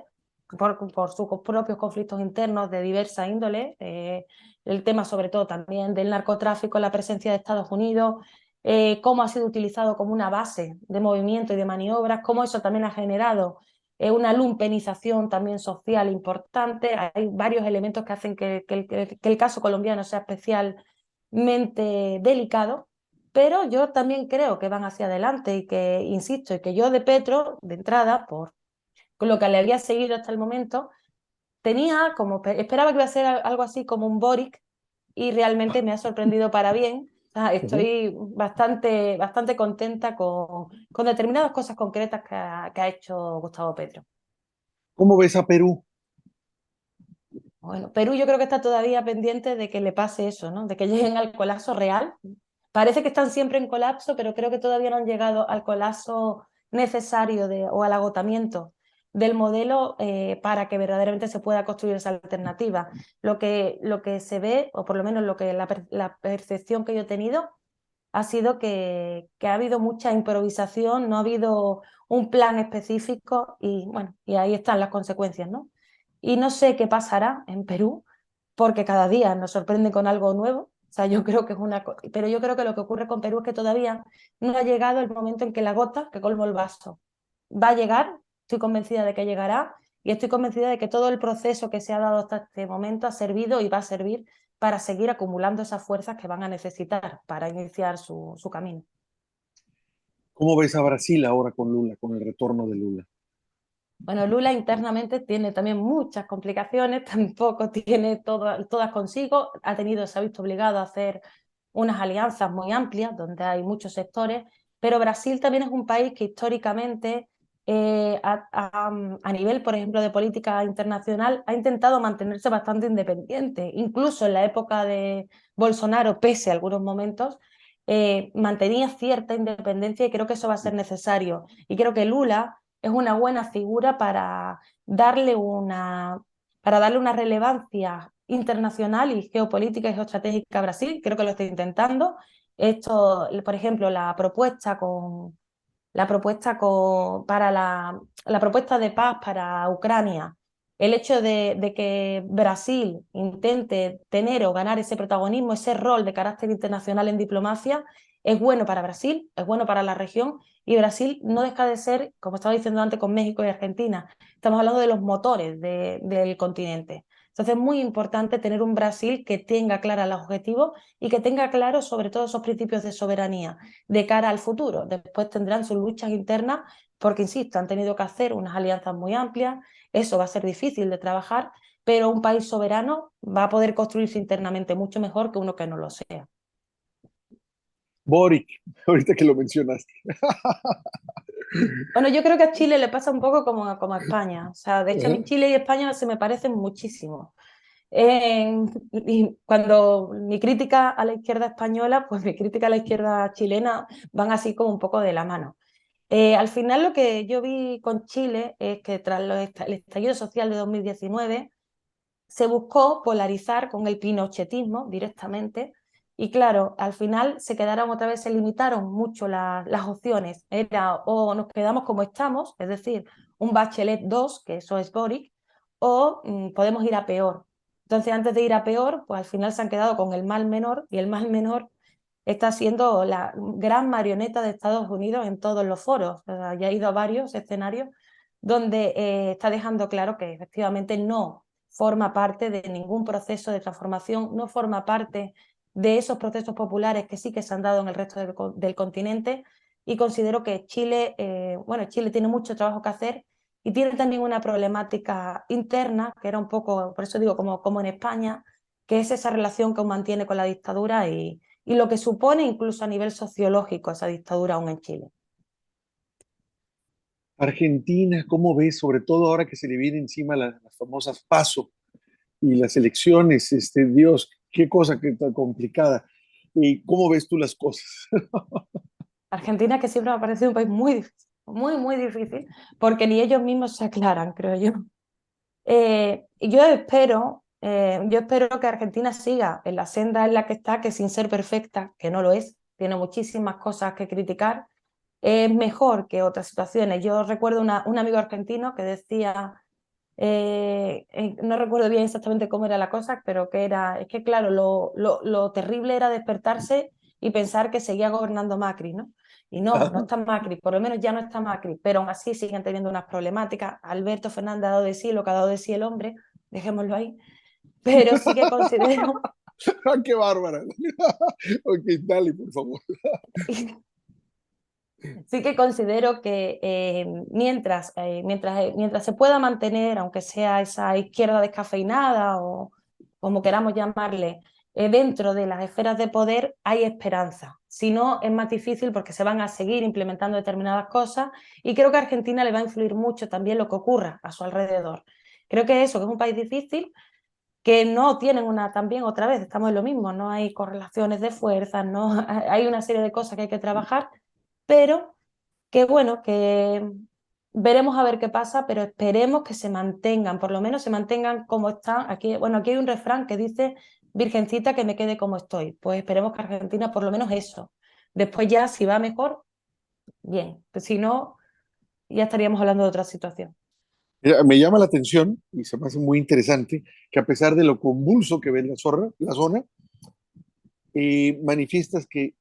por sus propios conflictos internos de diversa índole. El tema sobre todo también del narcotráfico, la presencia de Estados Unidos, cómo ha sido utilizado como una base de movimiento y de maniobras, cómo eso también ha generado una lumpenización también social importante. Hay varios elementos que hacen que el caso colombiano sea especialmente delicado, pero yo también creo que van hacia adelante y que, insisto, y que yo de Petro, de entrada, por lo que le había seguido hasta el momento, esperaba que iba a ser algo así como un Boric y realmente me ha sorprendido para bien. Ujú. Estoy bastante contenta con determinadas cosas concretas que ha hecho Gustavo Petro. ¿Cómo ves a Perú? Bueno, Perú yo creo que está todavía pendiente de que le pase eso, ¿no? De que lleguen al colapso real. Parece que están siempre en colapso, pero creo que todavía no han llegado al colapso necesario o al agotamiento del modelo para que verdaderamente se pueda construir esa alternativa. Lo que se ve, o por lo menos la percepción que yo he tenido, ha sido que ha habido mucha improvisación, no ha habido un plan específico y bueno, y ahí están las consecuencias, ¿no? Y no sé qué pasará en Perú, porque cada día nos sorprende con algo nuevo. O sea, yo creo que es pero yo creo que lo que ocurre con Perú es que todavía no ha llegado el momento en que la gota que colmó el vaso va a llegar. Estoy convencida de que llegará y estoy convencida de que todo el proceso que se ha dado hasta este momento ha servido y va a servir para seguir acumulando esas fuerzas que van a necesitar para iniciar su camino. ¿Cómo ves a Brasil ahora con Lula, con el retorno de Lula? Bueno, Lula internamente tiene también muchas complicaciones, tampoco tiene todas consigo, se ha visto obligado a hacer unas alianzas muy amplias donde hay muchos sectores, pero Brasil también es un país que históricamente a nivel, por ejemplo, de política internacional ha intentado mantenerse bastante independiente, incluso en la época de Bolsonaro, pese a algunos momentos, mantenía cierta independencia y creo que eso va a ser necesario. Y creo que Lula es una buena figura para darle una relevancia internacional y geopolítica y geoestratégica a Brasil. Creo que lo está intentando. Esto, por ejemplo, para la propuesta de paz para Ucrania, el hecho de que Brasil intente tener o ganar ese protagonismo, ese rol de carácter internacional en diplomacia, es bueno para Brasil, es bueno para la región, y Brasil no deja de ser, como estaba diciendo antes con México y Argentina, estamos hablando de los motores del continente. Entonces es muy importante tener un Brasil que tenga claros los objetivos y que tenga claros sobre todo esos principios de soberanía de cara al futuro. Después tendrán sus luchas internas porque, insisto, han tenido que hacer unas alianzas muy amplias, eso va a ser difícil de trabajar, pero un país soberano va a poder construirse internamente mucho mejor que uno que no lo sea. Boric, ahorita que lo mencionaste. Bueno, yo creo que a Chile le pasa un poco como a España. O sea, de hecho, a mí Chile y España se me parecen muchísimo. Y cuando mi crítica a la izquierda española, pues mi crítica a la izquierda chilena van así como un poco de la mano. Al final lo que yo vi con Chile es que tras el estallido social de 2019 se buscó polarizar con el pinochetismo directamente y claro, al final se quedaron otra vez, se limitaron mucho las opciones. Era o nos quedamos como estamos, es decir, un Bachelet 2, que eso es Boric, o podemos ir a peor. Entonces, antes de ir a peor, pues al final se han quedado con el mal menor y el mal menor está siendo la gran marioneta de Estados Unidos en todos los foros. O sea, ya ha ido a varios escenarios donde está dejando claro que efectivamente no forma parte de ningún proceso de transformación, no forma parte de esos procesos populares que sí que se han dado en el resto del continente, y considero que Chile, bueno, Chile tiene mucho trabajo que hacer y tiene también una problemática interna, que era un poco, por eso digo, como en España, que es esa relación que aún mantiene con la dictadura y lo que supone incluso a nivel sociológico esa dictadura aún en Chile. Argentina, ¿cómo ves? Sobre todo ahora que se le viene encima las famosas PASO y las elecciones, Dios, qué cosa que tan complicada. ¿Y cómo ves tú las cosas? Argentina, que siempre me ha parecido un país muy difícil, muy, muy difícil, porque ni ellos mismos se aclaran, creo yo. Y yo espero que Argentina siga en la senda en la que está, que sin ser perfecta, que no lo es, tiene muchísimas cosas que criticar, es mejor que otras situaciones. Yo recuerdo un amigo argentino que decía, no recuerdo bien exactamente cómo era la cosa, pero es que claro, lo terrible era despertarse y pensar que seguía gobernando Macri, ¿no? Y no está Macri, por lo menos ya no está Macri, pero aún así siguen teniendo unas problemáticas. Alberto Fernández ha dado de sí lo que ha dado de sí el hombre, dejémoslo ahí, pero sí que considero, ¡Ah, qué bárbara! Ok, dale, por favor. sí que considero que mientras se pueda mantener, aunque sea esa izquierda descafeinada o como queramos llamarle, dentro de las esferas de poder, hay esperanza. Si no, es más difícil porque se van a seguir implementando determinadas cosas y creo que a Argentina le va a influir mucho también lo que ocurra a su alrededor. Creo que eso, que es un país difícil, que no tienen también otra vez, estamos en lo mismo, no hay correlaciones de fuerzas, no hay una serie de cosas que hay que trabajar, pero que bueno, que veremos a ver qué pasa, pero esperemos que se mantengan, por lo menos se mantengan como están. Aquí, bueno, aquí hay un refrán que dice, Virgencita, que me quede como estoy. Pues esperemos que Argentina por lo menos eso. Después ya, si va mejor, bien. Pues si no, ya estaríamos hablando de otra situación. Mira, me llama la atención y se me hace muy interesante que a pesar de lo convulso que ve la zona, manifiestas que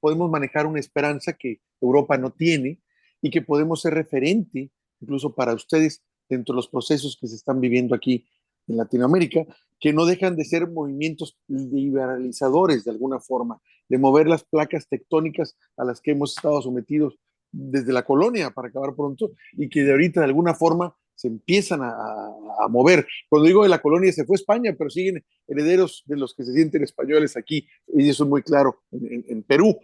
podemos manejar una esperanza que Europa no tiene y que podemos ser referente incluso para ustedes dentro de los procesos que se están viviendo aquí en Latinoamérica, que no dejan de ser movimientos liberalizadores de alguna forma, de mover las placas tectónicas a las que hemos estado sometidos desde la colonia, para acabar pronto, y que de ahorita de alguna forma se empiezan a mover. Cuando digo de la colonia se fue a España, pero siguen herederos de los que se sienten españoles aquí, y eso es muy claro en Perú.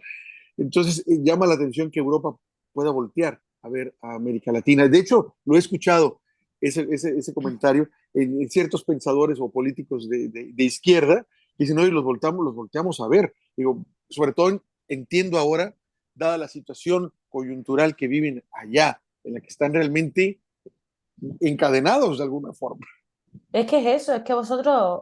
Entonces llama la atención que Europa pueda voltear a ver a América Latina. De hecho, lo he escuchado, ese comentario, en ciertos pensadores o políticos de izquierda, que dicen, hoy los volteamos a ver. Digo, sobre todo entiendo ahora, dada la situación coyuntural que viven allá, en la que están realmente encadenados de alguna forma. Es que es eso, es que vosotros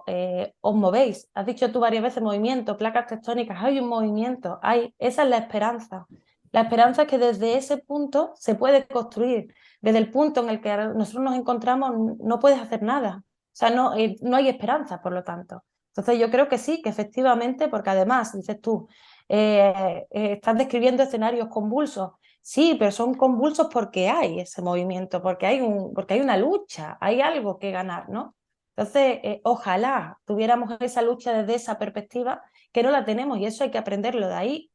os movéis. Has dicho tú varias veces movimiento, placas tectónicas, hay un movimiento, esa es la esperanza. La esperanza es que desde ese punto se puede construir. Desde el punto en el que nosotros nos encontramos no puedes hacer nada. O sea, no hay esperanza, por lo tanto. Entonces yo creo que sí, que efectivamente, porque además, dices tú, estás describiendo escenarios convulsos. Sí, pero son convulsos porque hay ese movimiento, porque hay una lucha, hay algo que ganar, ¿no? Entonces, ojalá tuviéramos esa lucha desde esa perspectiva, que no la tenemos y eso hay que aprenderlo de ahí,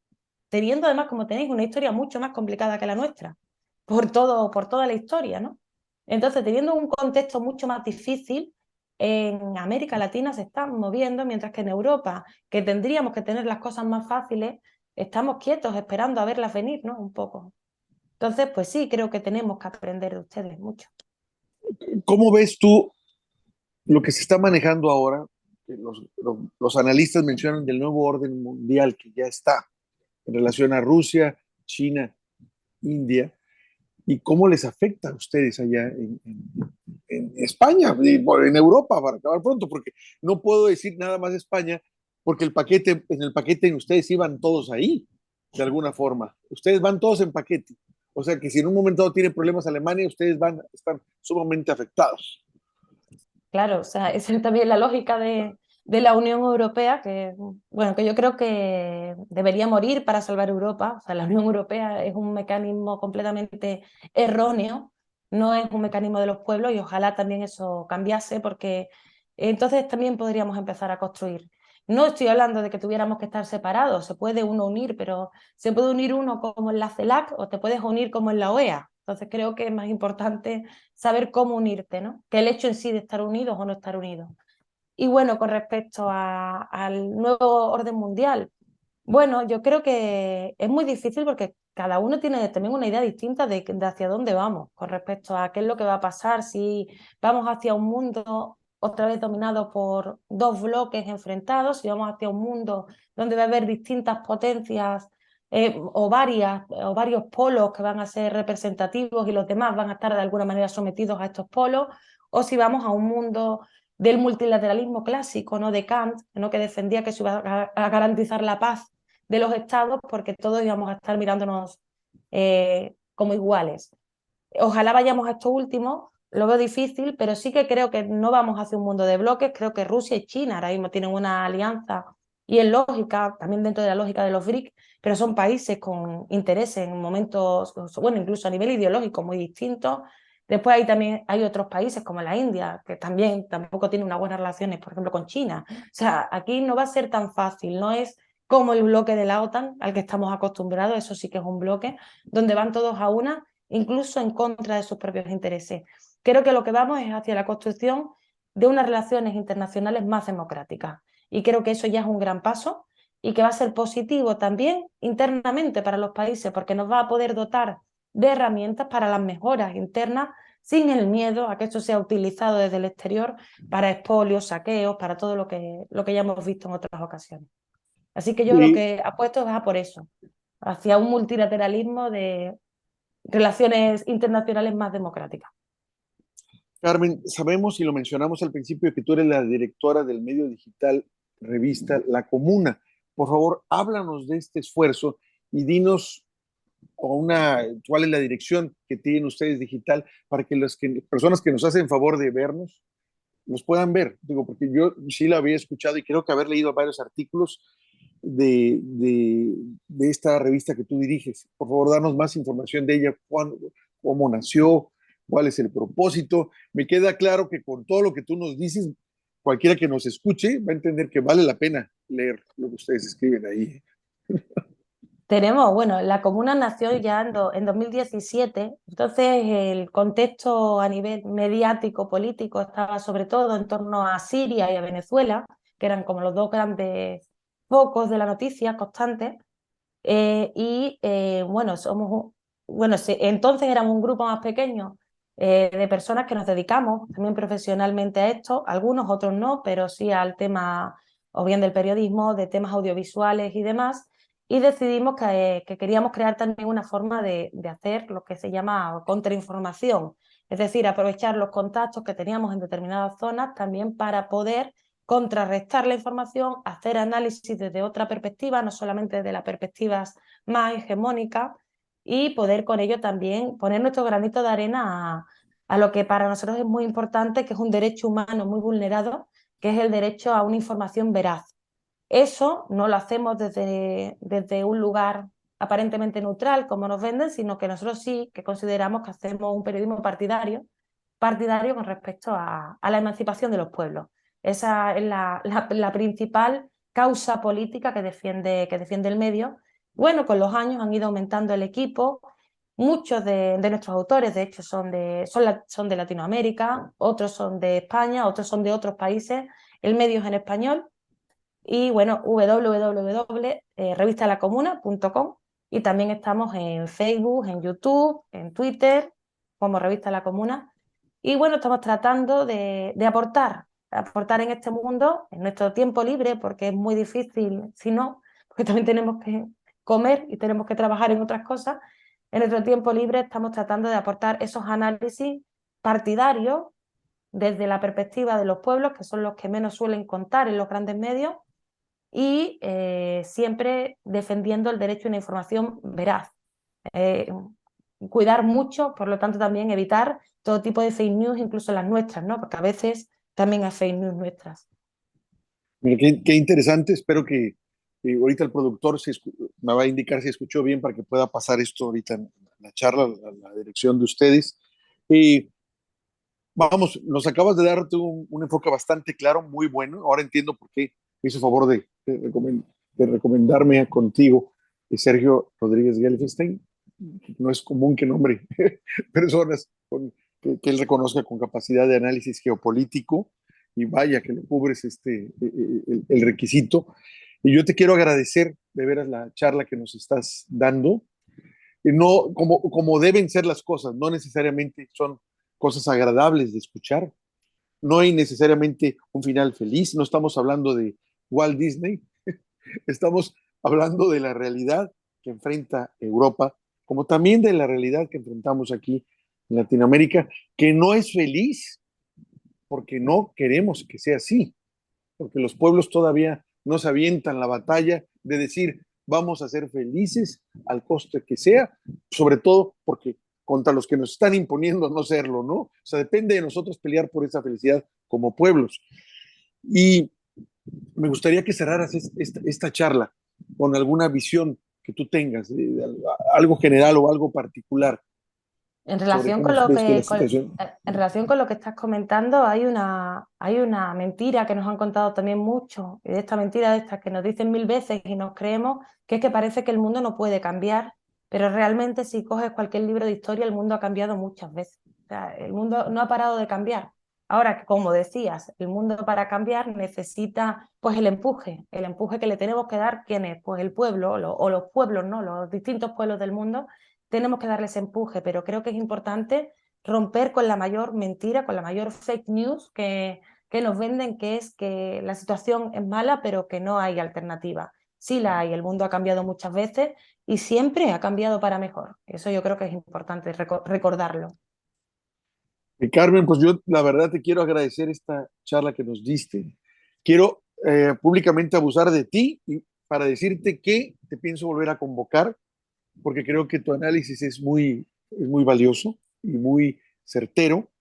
teniendo además, como tenéis, una historia mucho más complicada que la nuestra, por toda la historia, ¿no? Entonces, teniendo un contexto mucho más difícil, en América Latina se están moviendo, mientras que en Europa, que tendríamos que tener las cosas más fáciles, estamos quietos esperando a verlas venir, ¿no? Un poco. Entonces, pues sí, creo que tenemos que aprender de ustedes mucho. ¿Cómo ves tú lo que se está manejando ahora? Los analistas mencionan del nuevo orden mundial que ya está en relación a Rusia, China, India, y cómo les afecta a ustedes allá en España y en Europa, para acabar pronto, porque no puedo decir nada más de España, porque en el paquete ustedes iban todos ahí, de alguna forma. Ustedes van todos en paquete. O sea que si en un momento dado tiene problemas Alemania, ustedes están sumamente afectados. Claro, o sea, esa es también la lógica de la Unión Europea, que, bueno, que yo creo que debería morir para salvar Europa. O sea, la Unión Europea es un mecanismo completamente erróneo, no es un mecanismo de los pueblos y ojalá también eso cambiase, porque entonces también podríamos empezar a construir. No estoy hablando de que tuviéramos que estar separados, se puede uno unir, pero se puede unir uno como en la CELAC o te puedes unir como en la OEA. Entonces creo que es más importante saber cómo unirte, ¿no? Que el hecho en sí de estar unidos o no estar unidos. Y bueno, con respecto al nuevo orden mundial, bueno, yo creo que es muy difícil porque cada uno tiene también una idea distinta de hacia dónde vamos con respecto a qué es lo que va a pasar, si vamos hacia un mundo otra vez dominado por dos bloques enfrentados, si vamos hacia un mundo donde va a haber distintas potencias o varios polos que van a ser representativos y los demás van a estar de alguna manera sometidos a estos polos, o si vamos a un mundo del multilateralismo clásico, ¿no? De Kant, ¿no? Que defendía que se iba a garantizar la paz de los estados porque todos íbamos a estar mirándonos como iguales. Ojalá vayamos a esto último, lo veo difícil, pero sí que creo que no vamos hacia un mundo de bloques, creo que Rusia y China ahora mismo tienen una alianza y es lógica, también dentro de la lógica de los BRIC, pero son países con intereses en momentos, bueno, incluso a nivel ideológico muy distintos. Después también hay otros países como la India, que también tampoco tiene unas buenas relaciones, por ejemplo, con China. O sea, aquí no va a ser tan fácil, no es como el bloque de la OTAN al que estamos acostumbrados, eso sí que es un bloque, donde van todos a una incluso en contra de sus propios intereses. Creo que lo que vamos es hacia la construcción de unas relaciones internacionales más democráticas y creo que eso ya es un gran paso y que va a ser positivo también internamente para los países porque nos va a poder dotar de herramientas para las mejoras internas sin el miedo a que esto sea utilizado desde el exterior para expolios, saqueos, para todo lo que ya hemos visto en otras ocasiones. Así que yo lo Y que apuesto es a por eso, hacia un multilateralismo de relaciones internacionales más democráticas. Carmen, sabemos y lo mencionamos al principio que tú eres la directora del medio digital revista La Comuna. Por favor, háblanos de este esfuerzo y dinos cuál es la dirección que tienen ustedes digital para que las personas que nos hacen favor de vernos nos puedan ver. Digo, porque yo sí la había escuchado y creo que haber leído varios artículos de esta revista que tú diriges. Por favor, danos más información de ella, cuándo, cómo nació, cuál es el propósito. Me queda claro que con todo lo que tú nos dices, cualquiera que nos escuche va a entender que vale la pena leer lo que ustedes escriben ahí. Tenemos, bueno, la comuna nació ya en 2017, entonces el contexto a nivel mediático, político, estaba sobre todo en torno a Siria y a Venezuela, que eran como los dos grandes focos de la noticia constante. Bueno, entonces éramos un grupo más pequeño de personas que nos dedicamos también profesionalmente a esto, algunos, otros no, pero sí al tema o bien del periodismo, de temas audiovisuales y demás, y decidimos que queríamos crear también una forma de hacer lo que se llama contrainformación, es decir, aprovechar los contactos que teníamos en determinadas zonas también para poder contrarrestar la información, hacer análisis desde otra perspectiva, no solamente desde las perspectivas más hegemónicas, y poder con ello también poner nuestro granito de arena a lo que para nosotros es muy importante, que es un derecho humano muy vulnerado, que es el derecho a una información veraz. Eso no lo hacemos desde un lugar aparentemente neutral, como nos venden, sino que nosotros sí que consideramos que hacemos un periodismo partidario con respecto a la emancipación de los pueblos. Esa es la principal causa política que defiende el medio. Bueno, con los años han ido aumentando el equipo. Muchos de nuestros autores, de hecho, son de Latinoamérica, otros son de España, otros son de otros países. El medio es en español. Y bueno, www.revistalacomuna.com, y también estamos en Facebook, en YouTube, en Twitter, como Revista La Comuna. Y bueno, estamos tratando de aportar en este mundo, en nuestro tiempo libre, porque es muy difícil, si no, porque también tenemos que comer y tenemos que trabajar en otras cosas. En nuestro tiempo libre estamos tratando de aportar esos análisis partidarios desde la perspectiva de los pueblos, que son los que menos suelen contar en los grandes medios, y siempre defendiendo el derecho a una información veraz. Eh, Cuidar mucho, por lo tanto, también evitar todo tipo de fake news, incluso las nuestras, ¿no? Porque a veces también hay fake news nuestras. Mira, qué interesante. Espero que ahorita el productor me va a indicar si escuchó bien para que pueda pasar esto ahorita en la charla, la dirección de ustedes. Y vamos, nos acabas de darte un enfoque bastante claro, muy bueno. Ahora entiendo por qué me hizo favor de recomendarme contigo, Sergio Rodríguez Gelfestein. No es común que nombre personas que él reconozca con capacidad de análisis geopolítico, y vaya que lo cubres el requisito. Y yo te quiero agradecer de veras la charla que nos estás dando. Y no como deben ser las cosas, no necesariamente son cosas agradables de escuchar, no hay necesariamente un final feliz, no estamos hablando de Walt Disney, estamos hablando de la realidad que enfrenta Europa, como también de la realidad que enfrentamos aquí en Latinoamérica, que no es feliz porque no queremos que sea así, porque los pueblos todavía no se avientan la batalla de decir vamos a ser felices al coste que sea, sobre todo porque contra los que nos están imponiendo no serlo, ¿no? O sea, depende de nosotros pelear por esa felicidad como pueblos. Y me gustaría que cerraras esta charla con alguna visión que tú tengas, de algo general o algo particular En sobre relación cómo con lo ves tú la que, situación. en relación con lo que estás comentando, hay una mentira que nos han contado también mucho, y de esta mentira de estas que nos dicen mil veces y nos creemos, que es que parece que el mundo no puede cambiar, pero realmente si coges cualquier libro de historia, el mundo ha cambiado muchas veces. O sea, el mundo no ha parado de cambiar. Ahora, como decías, el mundo para cambiar necesita pues el empuje que le tenemos que dar, ¿quién es? Pues el pueblo o los pueblos, ¿no? Los distintos pueblos del mundo tenemos que darles empuje, pero creo que es importante romper con la mayor mentira, con la mayor fake news que nos venden, que es que la situación es mala, pero que no hay alternativa. Sí la hay, el mundo ha cambiado muchas veces y siempre ha cambiado para mejor. Eso yo creo que es importante recordarlo. Carmen, pues yo la verdad te quiero agradecer esta charla que nos diste. Quiero públicamente abusar de ti y para decirte que te pienso volver a convocar porque creo que tu análisis es muy valioso y muy certero,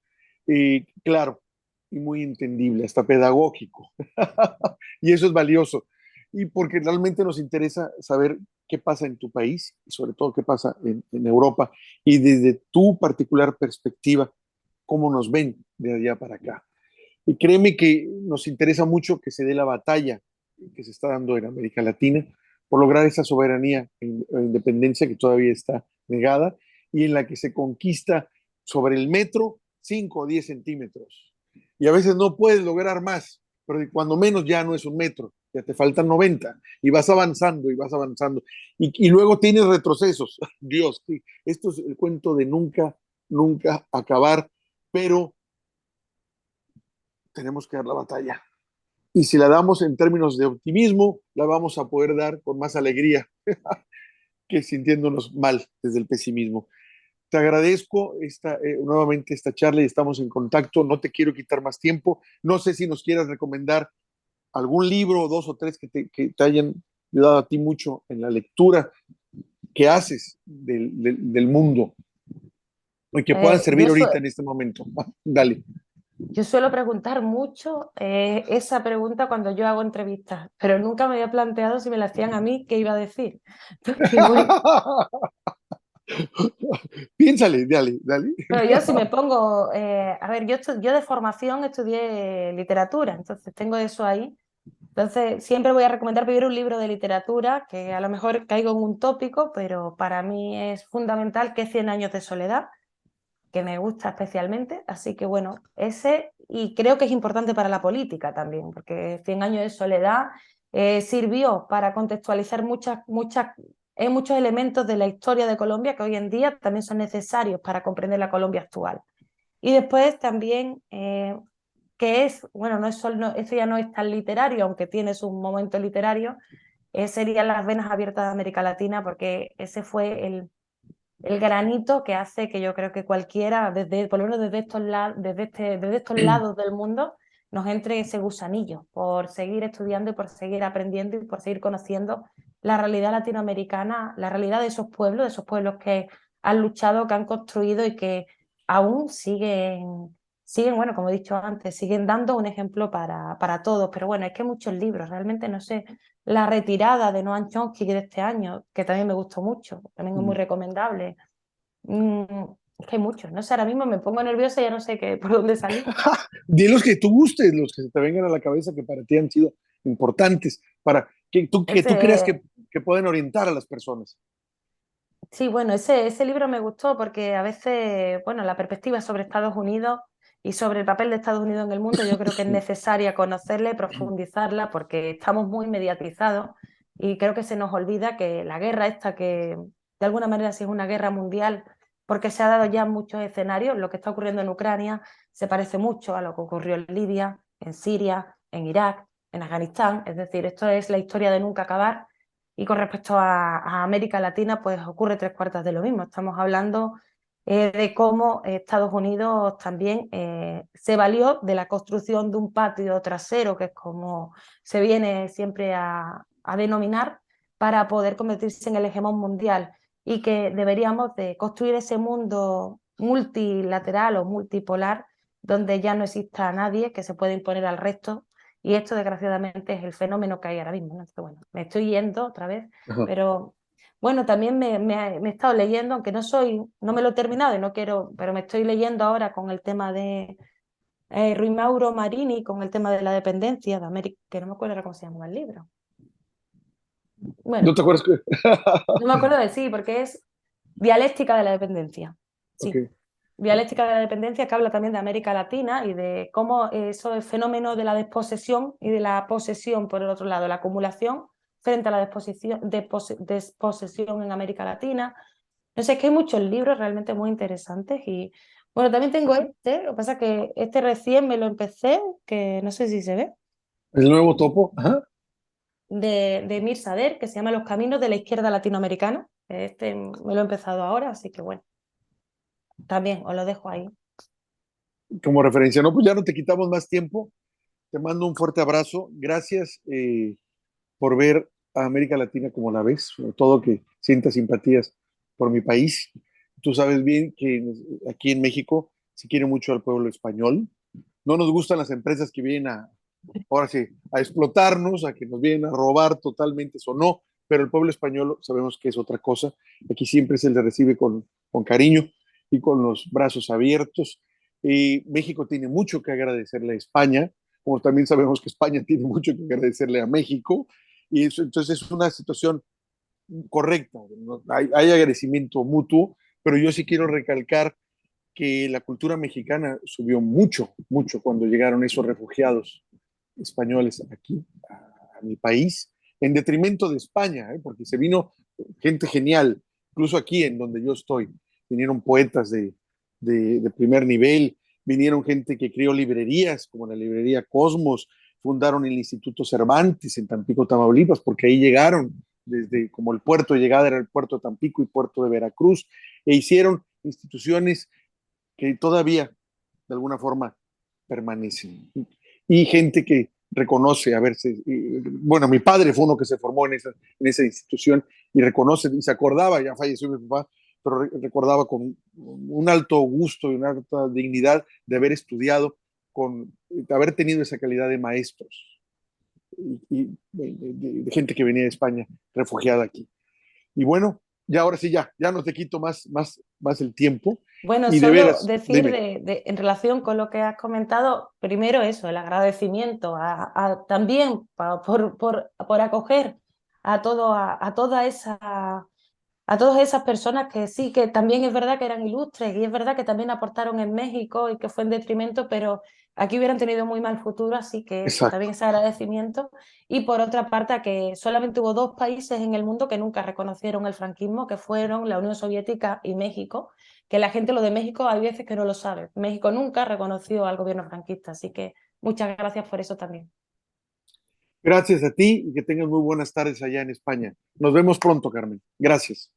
claro, y muy entendible, hasta pedagógico. Y eso es valioso. Y porque realmente nos interesa saber qué pasa en tu país y sobre todo qué pasa en Europa y desde tu particular perspectiva, cómo nos ven de allá para acá. Y créeme que nos interesa mucho que se dé la batalla que se está dando en América Latina, por lograr esa soberanía e independencia que todavía está negada y en la que se conquista sobre el metro 5 o 10 centímetros. Y a veces no puedes lograr más, pero cuando menos ya no es un metro, ya te faltan 90 y vas avanzando y vas avanzando. Y luego tienes retrocesos. Dios, sí, esto es el cuento de nunca, nunca acabar, pero tenemos que dar la batalla. Y si la damos en términos de optimismo, la vamos a poder dar con más alegría que sintiéndonos mal desde el pesimismo. Te agradezco nuevamente esta charla y estamos en contacto. No te quiero quitar más tiempo. No sé si nos quieras recomendar algún libro, dos o tres que te hayan ayudado a ti mucho en la lectura que haces del mundo y que puedan servir Yo, ahorita en este momento. Dale. yo suelo preguntar mucho esa pregunta cuando yo hago entrevistas, pero nunca me había planteado si me la hacían a mí, qué iba a decir. Entonces, bueno, Piénsale, dale, dale. pero yo si me pongo, a ver, yo de formación estudié literatura, entonces tengo eso ahí. Entonces, siempre voy a recomendar primero un libro de literatura, que a lo mejor caigo en un tópico, pero para mí es fundamental, que es Cien años de soledad, que me gusta especialmente. Así que bueno, ese, y creo que es importante para la política también, porque Cien años de soledad sirvió para contextualizar muchos elementos de la historia de Colombia que hoy en día también son necesarios para comprender la Colombia actual. Y después también que es, bueno, no es solo, no, esto ya no es tan literario, aunque tiene su momento literario, serían Las venas abiertas de América Latina, porque ese fue el granito que hace que yo creo que cualquiera, por lo menos desde estos lados del mundo, nos entre ese gusanillo por seguir estudiando y por seguir aprendiendo y por seguir conociendo la realidad latinoamericana, la realidad de esos pueblos que han luchado, que han construido y que aún siguen, bueno, como he dicho antes, siguen dando un ejemplo para todos. Pero bueno, es que hay muchos libros, realmente no sé. La retirada de Noam Chomsky de este año, que también me gustó mucho, también es muy recomendable. Mm, es que hay muchos, no sé, ahora mismo me pongo nerviosa y ya no sé por dónde salir. Di los que tú gustes, los que se te vengan a la cabeza que para ti han sido importantes, para que tú creas Ese, que pueden orientar a las personas. sí, bueno, ese libro me gustó porque a veces, bueno, la perspectiva sobre Estados Unidos y sobre el papel de Estados Unidos en el mundo, yo creo que es necesaria conocerla y profundizarla porque estamos muy mediatizados y creo que se nos olvida que la guerra esta, que de alguna manera sí es una guerra mundial, porque se ha dado ya en muchos escenarios, lo que está ocurriendo en Ucrania se parece mucho a lo que ocurrió en Libia, en Siria, en Irak, en Afganistán, es decir, esto es la historia de nunca acabar. Y con respecto a América Latina, pues ocurre tres cuartas de lo mismo. Estamos hablando de cómo Estados Unidos también se valió de la construcción de un patio trasero, que es como se viene siempre a denominar, para poder convertirse en el hegemón mundial y que deberíamos de construir ese mundo multilateral o multipolar donde ya no exista nadie que se pueda imponer al resto y esto, desgraciadamente, es el fenómeno que hay ahora mismo, ¿no? Entonces, bueno, me estoy yendo otra vez, Ajá. pero bueno, también me he estado leyendo, aunque no me lo he terminado y no quiero, pero me estoy leyendo ahora con el tema de Rui Mauro Marini, con el tema de la dependencia de América, que no me acuerdo ahora cómo se llama el libro. ¿No Bueno, te acuerdas que? no me acuerdo de sí, porque es Dialéctica de la dependencia. Ok. Sí, Dialéctica de la dependencia, que habla también de América Latina y de cómo eso es fenómeno de la desposesión y de la posesión, por el otro lado, la acumulación frente a la desposesión en América Latina. No sé, es que hay muchos libros realmente muy interesantes y bueno, también tengo este, lo que pasa es que este recién me lo empecé, que no sé si se ve, El nuevo topo. Ajá. de Mir Sader, que se llama Los caminos de la izquierda latinoamericana. Este me lo he empezado ahora, así que bueno, también os lo dejo ahí. Como referencia. No, pues ya no te quitamos más tiempo. Te mando un fuerte abrazo. Gracias por ver a América Latina como la ves, sobre todo que sientas simpatías por mi país. Tú sabes bien que aquí en México se quiere mucho al pueblo español. No nos gustan las empresas que vienen ahora sí, a explotarnos, a que nos vienen a robar totalmente, eso no, pero el pueblo español sabemos que es otra cosa. Aquí siempre se le recibe con cariño y con los brazos abiertos. México tiene mucho que agradecerle a España, como también sabemos que España tiene mucho que agradecerle a México. y eso, entonces es una situación correcta, ¿no? Hay agradecimiento mutuo, pero yo sí quiero recalcar que la cultura mexicana subió mucho, mucho cuando llegaron esos refugiados españoles aquí a mi país, en detrimento de España, porque se vino gente genial, incluso aquí en donde yo estoy, vinieron poetas de primer nivel, vinieron gente que creó librerías, como la librería Cosmos, fundaron el Instituto Cervantes en Tampico, Tamaulipas, porque ahí llegaron, desde como el puerto de llegada era el puerto de Tampico y puerto de Veracruz, e hicieron instituciones que todavía de alguna forma permanecen. Y gente que reconoce, a ver, bueno, mi padre fue uno que se formó en esa institución y reconoce, y se acordaba, ya falleció mi papá, pero recordaba con un alto gusto y una alta dignidad de haber estudiado, de haber tenido esa calidad de maestros y de gente que venía de España refugiada aquí. Y bueno, ya ahora sí, ya no te quito más el tiempo. Bueno, Y de solo veras, decir dime. en relación con lo que has comentado, primero eso, el agradecimiento también por acoger a toda esa a todas esas personas que sí, que también es verdad que eran ilustres y es verdad que también aportaron en México y que fue en detrimento, pero aquí hubieran tenido muy mal futuro, así que eso, Exacto. también ese agradecimiento. Y por otra parte, a que solamente hubo dos países en el mundo que nunca reconocieron el franquismo, que fueron la Unión Soviética y México, que la gente lo de México hay veces que no lo sabe. México nunca reconoció al gobierno franquista, así que muchas gracias por eso también. Gracias a ti y que tengas muy buenas tardes allá en España. Nos vemos pronto, Carmen. Gracias.